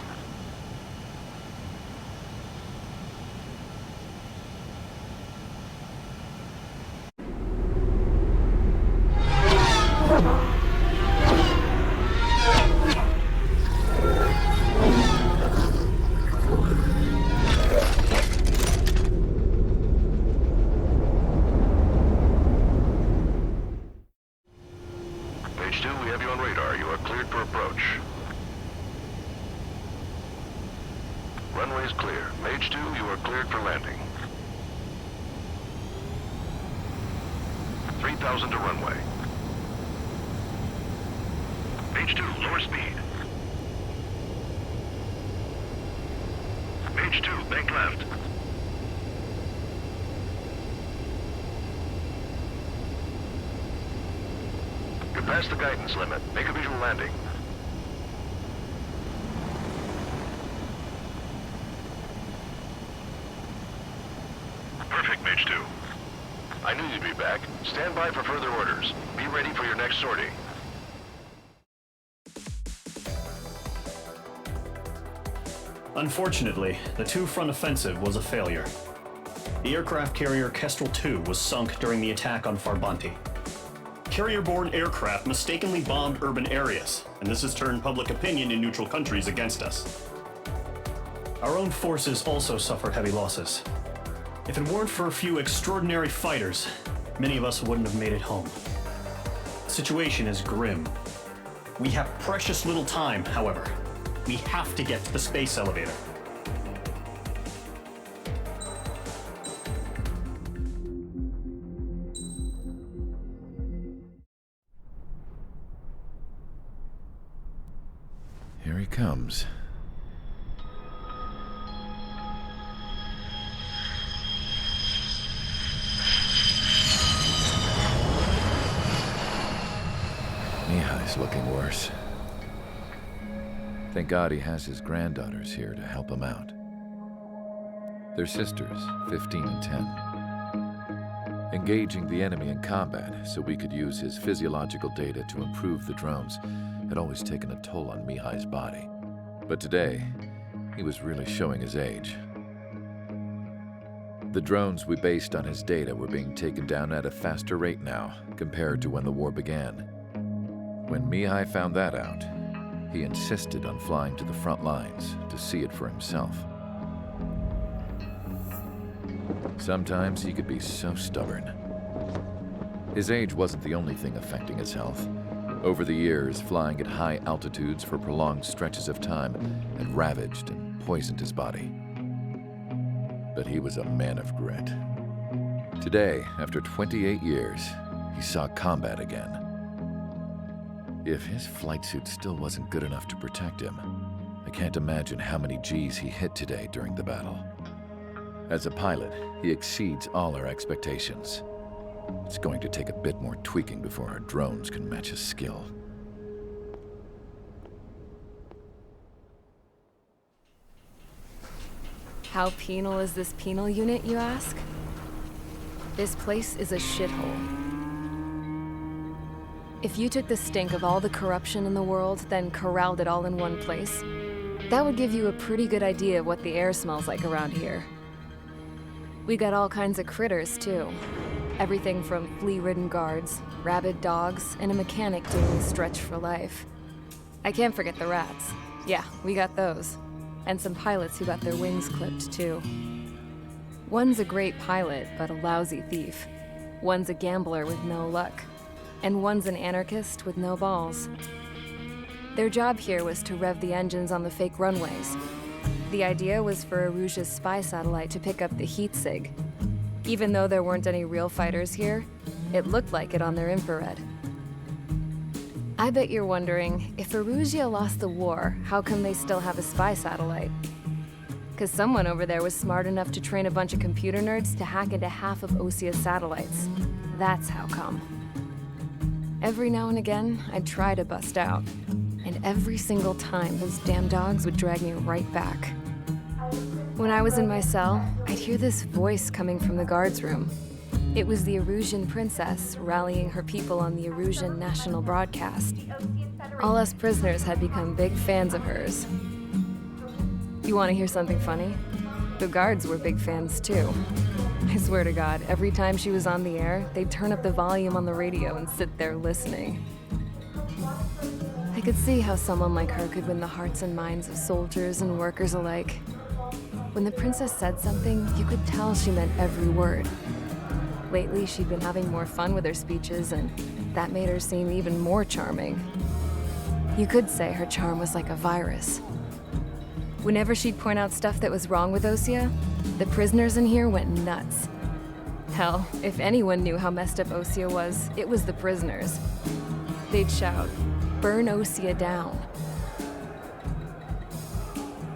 Mage 2, we have you on radar. You are cleared for approach. Runway is clear. Mage 2, you are cleared for landing. 3,000 to runway. Mage 2, lower speed. Mage 2, bank left. You're past the guidance limit. Make a visual landing. Perfect, Mage 2. I knew you'd be back. Stand by for further orders. Be ready for your next sortie. Unfortunately, the two-front offensive was a failure. The aircraft carrier Kestrel 2 was sunk during the attack on Farbanti. Carrier-borne aircraft mistakenly bombed urban areas, and this has turned public opinion in neutral countries against us. Our own forces also suffered heavy losses. If it weren't for a few extraordinary fighters, many of us wouldn't have made it home. The situation is grim. We have precious little time, however. We have to get to the space elevator. Here he comes. He's looking worse. Thank God he has his granddaughters here to help him out. They're sisters, 15 and 10. Engaging the enemy in combat so we could use his physiological data to improve the drones had always taken a toll on Mihai's body. But today, he was really showing his age. The drones we based on his data were being taken down at a faster rate now compared to when the war began. When Mihai found that out, he insisted on flying to the front lines to see it for himself. Sometimes he could be so stubborn. His age wasn't the only thing affecting his health. Over the years, flying at high altitudes for prolonged stretches of time had ravaged and poisoned his body. But he was a man of grit. Today, after 28 years, he saw combat again. If his flight suit still wasn't good enough to protect him, I can't imagine how many G's he hit today during the battle. As a pilot, he exceeds all our expectations. It's going to take a bit more tweaking before our drones can match his skill. How penal is this penal unit, you ask? This place is a shithole. If you took the stink of all the corruption in the world, then corralled it all in one place, that would give you a pretty good idea of what the air smells like around here. We got all kinds of critters, too. Everything from flea-ridden guards, rabid dogs, and a mechanic doing the stretch for life. I can't forget the rats. Yeah, we got those. And some pilots who got their wings clipped, too. One's a great pilot, but a lousy thief. One's a gambler with no luck. And one's an anarchist with no balls. Their job here was to rev the engines on the fake runways. The idea was for Erusia's spy satellite to pick up the heat sig. Even though there weren't any real fighters here, it looked like it on their infrared. I bet you're wondering, if Erusia lost the war, how come they still have a spy satellite? Because someone over there was smart enough to train a bunch of computer nerds to hack into half of Osea's satellites. That's how come. Every now and again, I'd try to bust out. And every single time, those damn dogs would drag me right back. When I was in my cell, I'd hear this voice coming from the guards room. It was the Erusian princess rallying her people on the Erusian national broadcast. All us prisoners had become big fans of hers. You want to hear something funny? The guards were big fans too. I swear to God, every time she was on the air, they'd turn up the volume on the radio and sit there listening. I could see how someone like her could win the hearts and minds of soldiers and workers alike. When the princess said something, you could tell she meant every word. Lately, she'd been having more fun with her speeches, and that made her seem even more charming. You could say her charm was like a virus. Whenever she'd point out stuff that was wrong with Osea, the prisoners in here went nuts. Hell, if anyone knew how messed up Osea was, it was the prisoners. They'd shout, "Burn Osea down."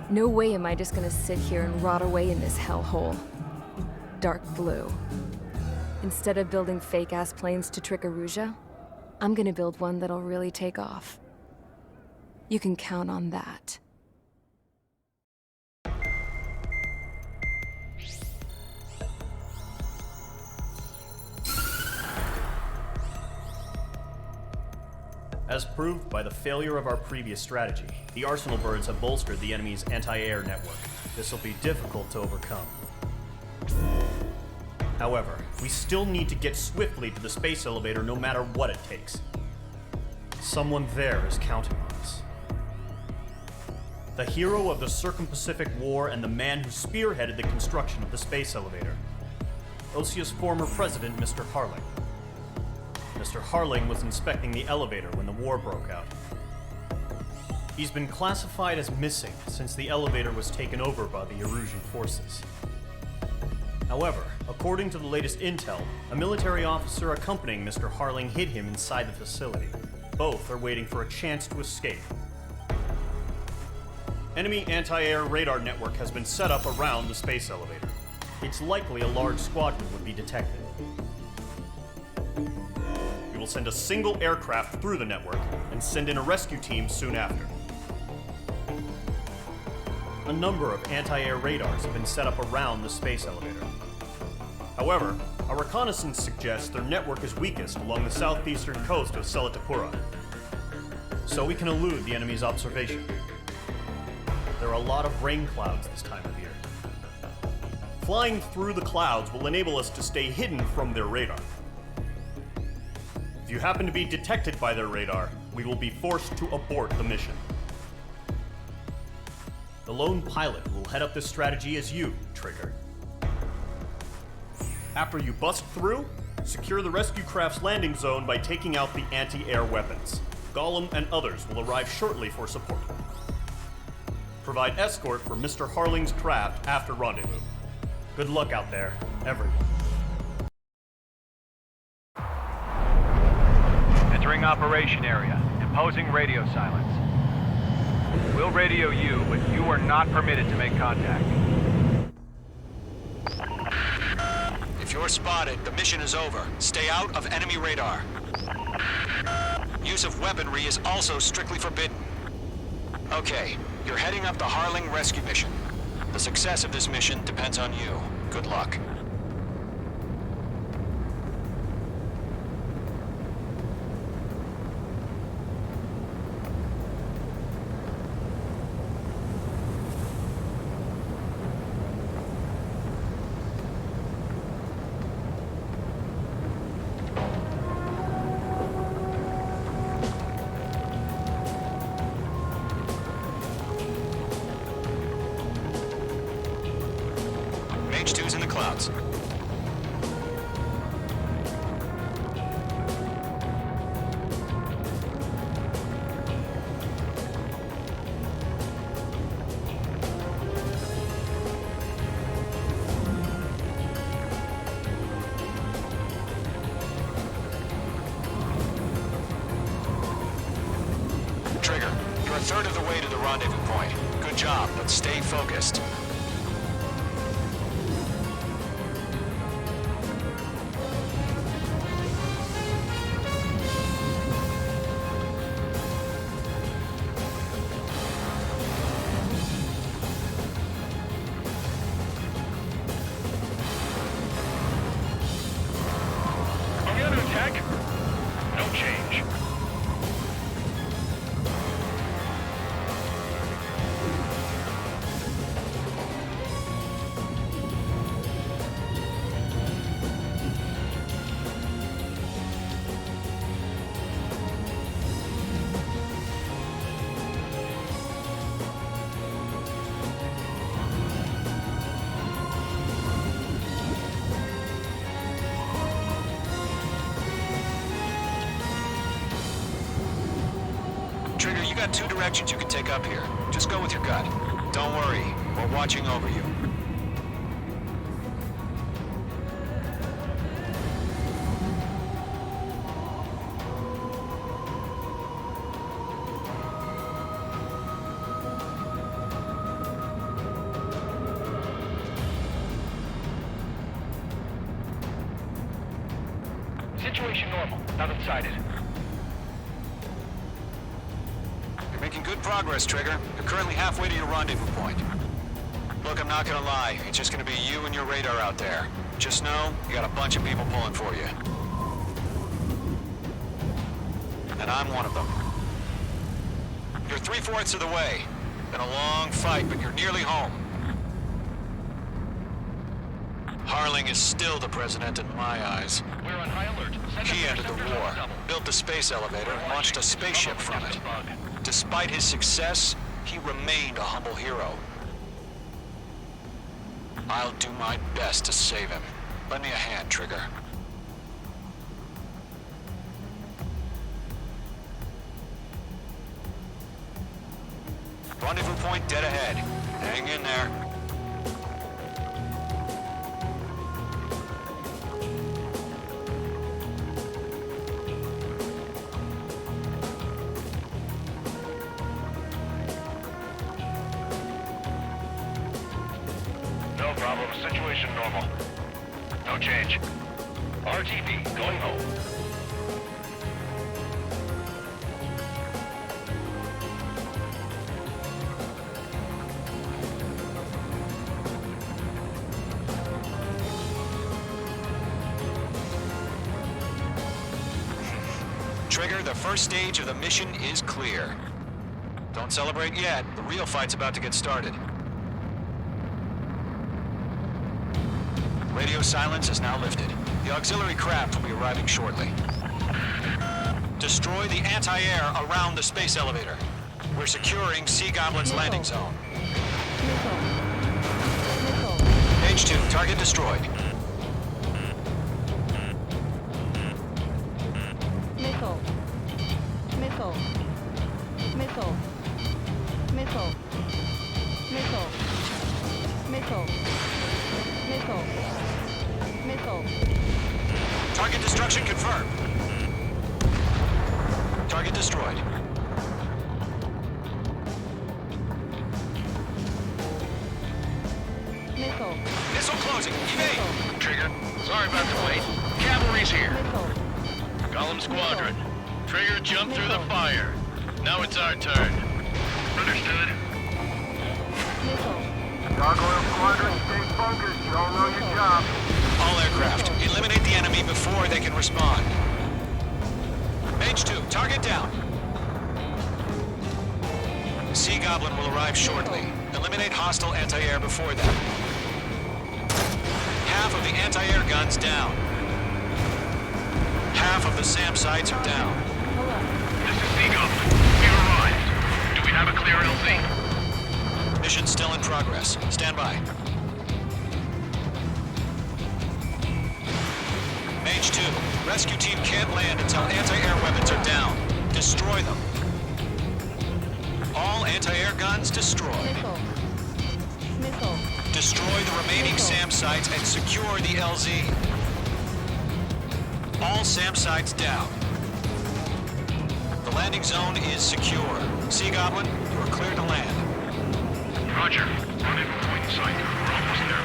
No way am I just gonna sit here and rot away in this hellhole. Dark blue. Instead of building fake-ass planes to trick Erusia, I'm gonna build one that'll really take off. You can count on that. As proved by the failure of our previous strategy, the Arsenal birds have bolstered the enemy's anti-air network. This will be difficult to overcome. However, we still need to get swiftly to the space elevator no matter what it takes. Someone there is counting on us. The hero of the Circum-Pacific War and the man who spearheaded the construction of the space elevator. Osea's former president, Mr. Harling. Mr. Harling was inspecting the elevator when the war broke out. He's been classified as missing since the elevator was taken over by the Erusian forces. However, according to the latest intel, a military officer accompanying Mr. Harling hid him inside the facility. Both are waiting for a chance to escape. Enemy anti-air radar network has been set up around the space elevator. It's likely a large squadron would be detected. We will send a single aircraft through the network and send in a rescue team soon after. A number of anti-air radars have been set up around the space elevator. However, our reconnaissance suggests their network is weakest along the southeastern coast of Selatapura, so we can elude the enemy's observation. There are a lot of rain clouds this time of year. Flying through the clouds will enable us to stay hidden from their radar. If you happen to be detected by their radar, we will be forced to abort the mission. The lone pilot will head up this strategy as you, Trigger. After you bust through, secure the rescue craft's landing zone by taking out the anti-air weapons. Gollum and others will arrive shortly for support. Provide escort for Mr. Harling's craft after rendezvous. Good luck out there, everyone. Entering operation area. Imposing radio silence. We'll radio you, but you are not permitted to make contact. If you're spotted, the mission is over. Stay out of enemy radar. Use of weaponry is also strictly forbidden. Okay, you're heading up the Harling rescue mission. The success of this mission depends on you. Good luck. Mage 2's in the clouds. Trigger, you're a third of the way to the rendezvous point. Good job, but stay focused. No change. Trigger, you got two directions you can take up here. Just go with your gut. Don't worry, we're watching over you. Situation normal. Nothing sighted. You're making good progress, Trigger. You're currently halfway to your rendezvous point. Look, I'm not gonna lie. It's just gonna be you and your radar out there. Just know, you got a bunch of people pulling for you. And I'm one of them. You're 3/4 of the way. Been a long fight, but you're nearly home. Harling is still the president in my eyes. We're on high alert. He ended the war, built the space elevator, and launched a spaceship from it. Despite his success, he remained a humble hero. I'll do my best to save him. Lend me a hand, Trigger. Rendezvous point dead ahead. Hang in there. No problem. Situation normal. No change. RTB going home. Trigger, the first stage of the mission is clear. Don't celebrate yet. The real fight's about to get started. Radio silence is now lifted. The auxiliary craft will be arriving shortly. Destroy the anti-air around the space elevator. We're securing Sea Goblin's landing zone. Mage 2, target destroyed. Missile. Missile. Missile. Missile. Missile. Missile. Missile. Missile. Target destruction confirmed. Target destroyed. Missile. Missile closing. Evade. Trigger, sorry about the wait. Cavalry's here. Missile. Golem Squadron. Trigger, jump through the fire. Now it's our turn. Understood. Missile. Gargoyle Squadron, stay focused. You all know your job. All aircraft, eliminate the enemy before they can respond. Mage 2, target down. Sea Goblin will arrive shortly. Eliminate hostile anti-air before them. Half of the anti-air guns down. Half of the SAM sites are down. This is Sea Goblin. We arrived. Do we have a clear LZ? Mission still in progress. Stand by. Mage 2, rescue team can't land until anti-air weapons are down. Destroy them. All anti-air guns destroyed. Missile. Missile. Destroy the remaining SAM sites and secure the LZ. All SAM sites down. The landing zone is secure. Sea Goblin, you are cleared to land. Roger. Rendezvous point in sight. We're almost there.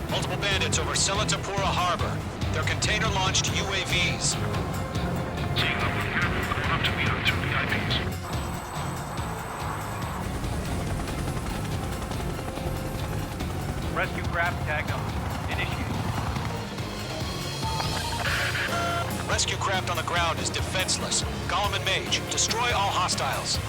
Multiple bandits over Selatapura Harbor. They're container-launched UAVs. Sea Goblin, going up to meet our 2 VIPs. Rescue craft tagged on. Initiate. Rescue craft on the ground is defenseless. Golem and Mage, destroy all hostiles.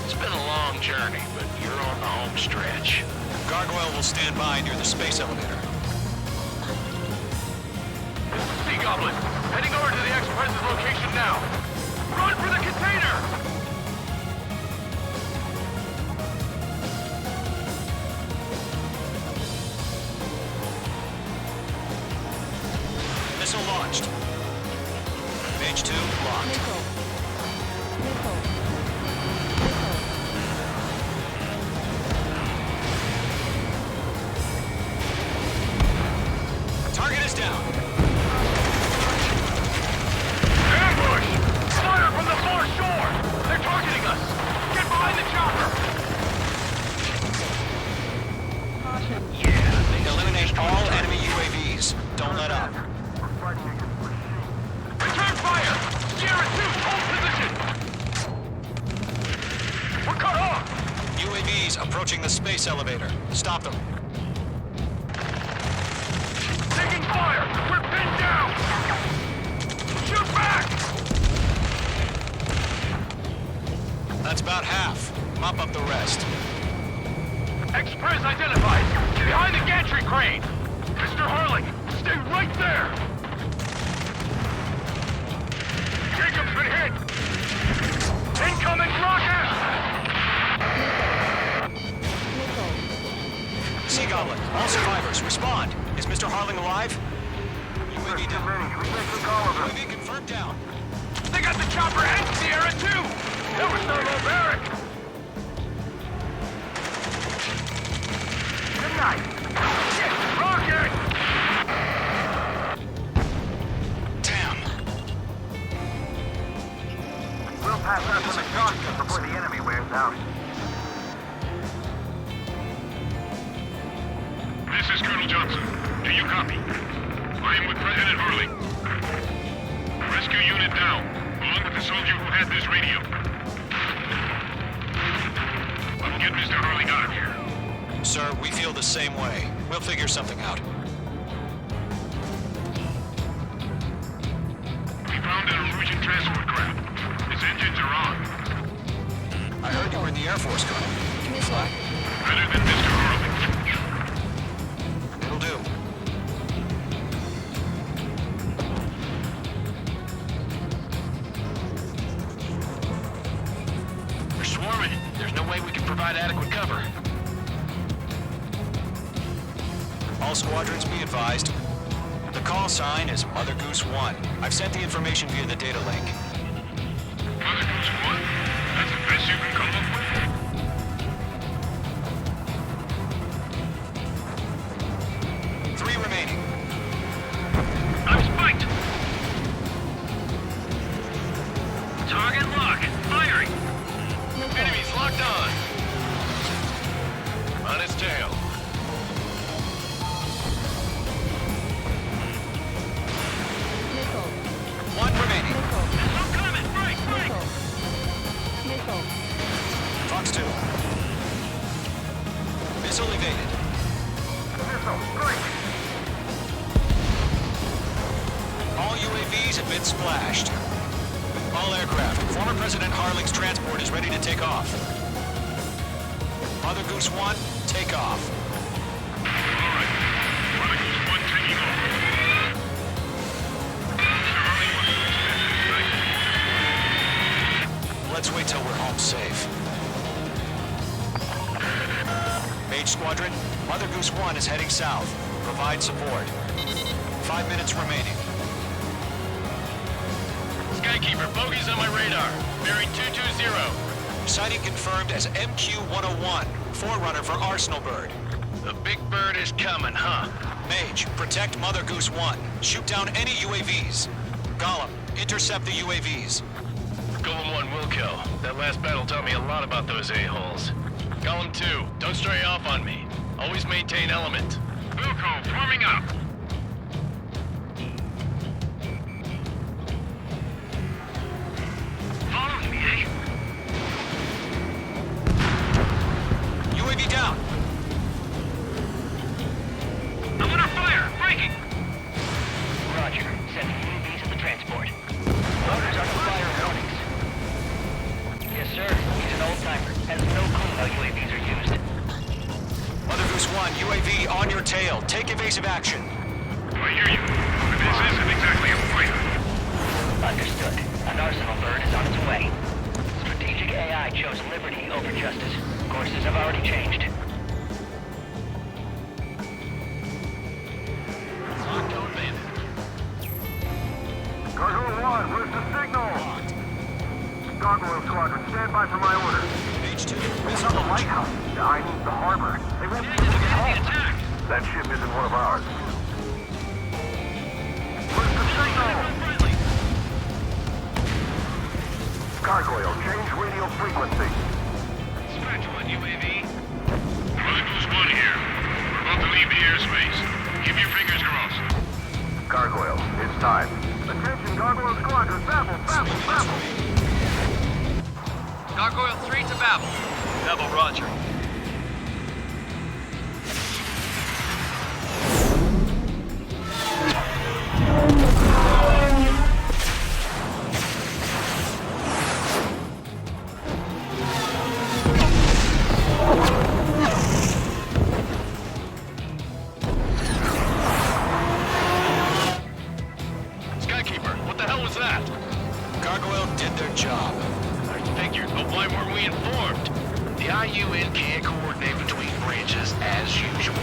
It's been a long journey, but you're on the home stretch. Gargoyle will stand by near the space elevator. Sea Goblin, heading over to the Express's location now. Run for the container! Missile launched. Mage 2 locked. Missile. Missile. Target is down. Ambush! Fire from the far shore! They're targeting us! Get behind the chopper! Yeah, eliminate all enemy UAVs. Don't let up. Return fire! Sierra 2, hold position! We're cut off! UAVs approaching the space elevator. Stop them. Taking fire! We're pinned down! Shoot back! That's about half. Mop up the rest. Express identified! Behind the gantry crane! Mr. Harling, stay right there! Jacob's been hit! Incoming rocket! Sea Goblin, all survivors, respond. Is Mr. Harling alive? UAV down. UAV confirmed down. They got the chopper and Sierra too! That was thermobaric! Good night! Shit! Rocket! Damn. We'll pass out some exhaustion before the enemy wears out. This is Colonel Johnson. Do you copy? I am with President Harling. Rescue unit down, along with the soldier who had this radio. I'll get Mr. Harling out of here. Sir, we feel the same way. We'll figure something out. transport craft. Its engines are on. I heard you were in the Air Force, Colonel. Missile. Better than Mr. Hurley. It'll do. We're swarming. There's no way we can provide adequate cover. All squadrons be advised. The call sign is Mother Goose 1. I've sent the information via the data link. Mother Goose 1? That's the best you can come up with? 3 remaining. I'm spiked! Target locked. Firing! Enemies locked on. On its tail. Missile. 1 remaining. Missile. I'm coming! Break! Break! Missile. Missile. Fox 2. Missile evaded. Missile, break! All UAVs have been splashed. All aircraft. Former President Harling's transport is ready to take off. Mother Goose 1, take off. Alright. Mother Goose 1 taking off. Mr. Hurley wants to extend his sight. Let's wait till we're home safe. Mage Squadron, Mother Goose 1 is heading south. Provide support. 5 minutes remaining. Skykeeper, bogeys on my radar. Bearing 220. Sighting confirmed as MQ-101, forerunner for Arsenal Bird. The big bird is coming, huh? Mage, protect Mother Goose 1. Shoot down any UAVs. Gollum, intercept the UAVs. Golem 1 will kill. That last battle taught me a lot about those a-holes. Golem 2, don't stray off on me. Always maintain element. Wilco, forming up! Following me, eh? UAV down. I'm under fire! Breaking! Roger. Sending UAVs to the transport. Motors under fire warnings. Yes, sir. He's an old-timer. Has no clue how UAVs are used. Mother Goose 1, UAV on your tail. Take evasive action. I hear you. But this isn't exactly a fighter. Understood. An Arsenal Bird is on its way. Strategic AI chose liberty over justice. Courses have already changed. Lockdown bandit. Gargoyle 1, where's the signal? Gargoyle Squadron, stand by for my order. Mage 2, It's on the Lighthouse. I need the harbor. They won't be able to get home. That ship isn't one of ours. Where's the signal? Gargoyle, change radio frequency. Scratch 1 UAV. Mother Goose 1 here. We're about to leave the airspace. Keep your fingers crossed. Gargoyle, it's time. Attention, Gargoyle Squadron, Babel, Babel, Babel. Gargoyle 3 to Babel. Babel, roger. Skykeeper, what the hell was that? Gargoyle did their job. I figured, but why weren't we informed? The IUN can't coordinate between branches as usual.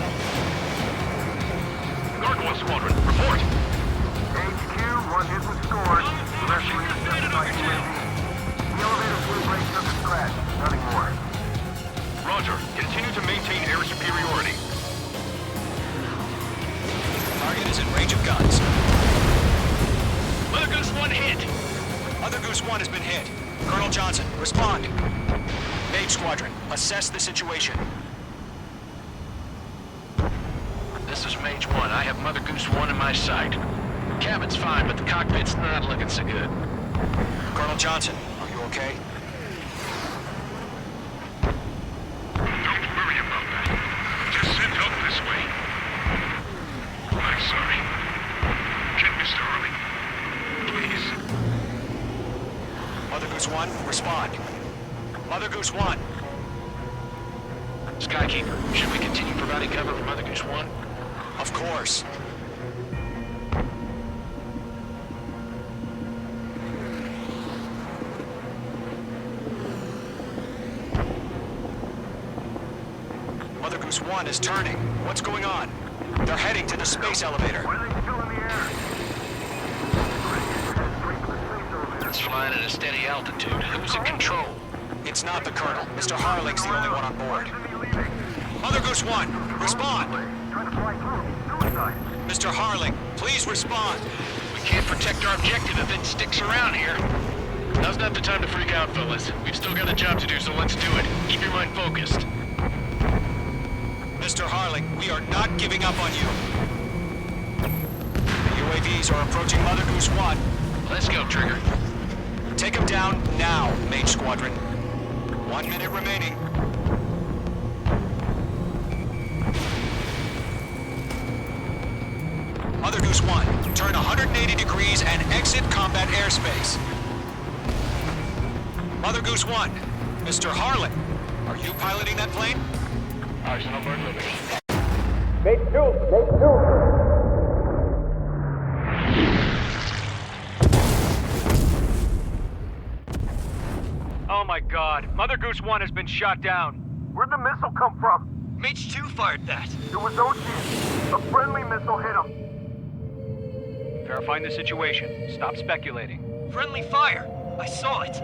Gargoyle Squadron, report. HQ, 1 hit was scored. The rest were intercepted by UAV. The elevator flew breaks up and crashed. Nothing more. Roger. Continue to maintain air superiority. Target is in range of guns. Mother Goose 1 hit! Mother Goose 1 has been hit. Colonel Johnson, respond. Mage Squadron, assess the situation. This is Mage 1. I have Mother Goose 1 in my sight. Cabin's fine, but the cockpit's not looking so good. Colonel Johnson, are you okay? Don't worry about that. Just send help this way. I'm sorry. Get Mr. Hurley. Please. Goose 1, respond. Mother Goose 1. Skykeeper, should we continue providing cover for Mother Goose 1? Of course. Mother Goose 1 is turning. What's going on? They're heading to the space elevator. It's flying at a steady altitude. Who's in control? It's not the Colonel. Mr. Harling's the only one on board. Mother Goose 1, respond! Mr. Harling, please respond! We can't protect our objective if it sticks around here. Now's not the time to freak out, fellas. We've still got a job to do, so let's do it. Keep your mind focused. Mr. Harling, we are not giving up on you. The UAVs are approaching Mother Goose 1. Let's go, Trigger. Take them down now, Mage Squadron. 1 minute remaining. Mother Goose 1, turn 180 degrees and exit combat airspace. Mother Goose 1, Mr. Harling, are you piloting that plane? Arsenal Bird Liberty. Mage 2! Mage 2! Oh my god, Mother Goose 1 has been shot down. Where'd the missile come from? Mage 2 fired that. It was Osean. A friendly missile hit him. Verifying the situation. Stop speculating. Friendly fire! I saw it!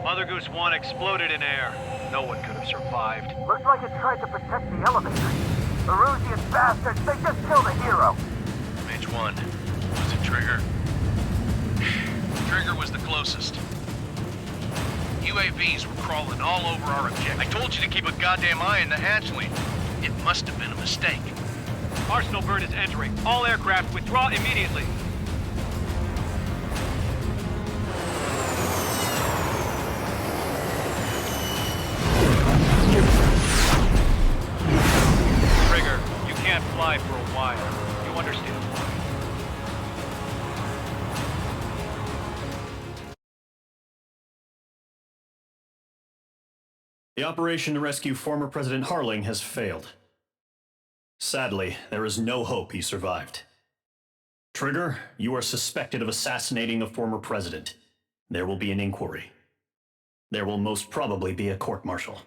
Mother Goose 1 exploded in air. No one could have survived. Looks like it tried to protect the elevator. Erusian bastards, they just killed a hero. Mage 1. Was it Trigger? Trigger was the closest. UAVs were crawling all over our objective. I told you to keep a goddamn eye in the hatchling. It must have been a mistake. Arsenal Bird is entering. All aircraft withdraw immediately. Trigger, you can't fly for a while. You understand why? The operation to rescue former President Harling has failed. Sadly, there is no hope he survived. Trigger, you are suspected of assassinating the former president. There will be an inquiry. There will most probably be a court-martial.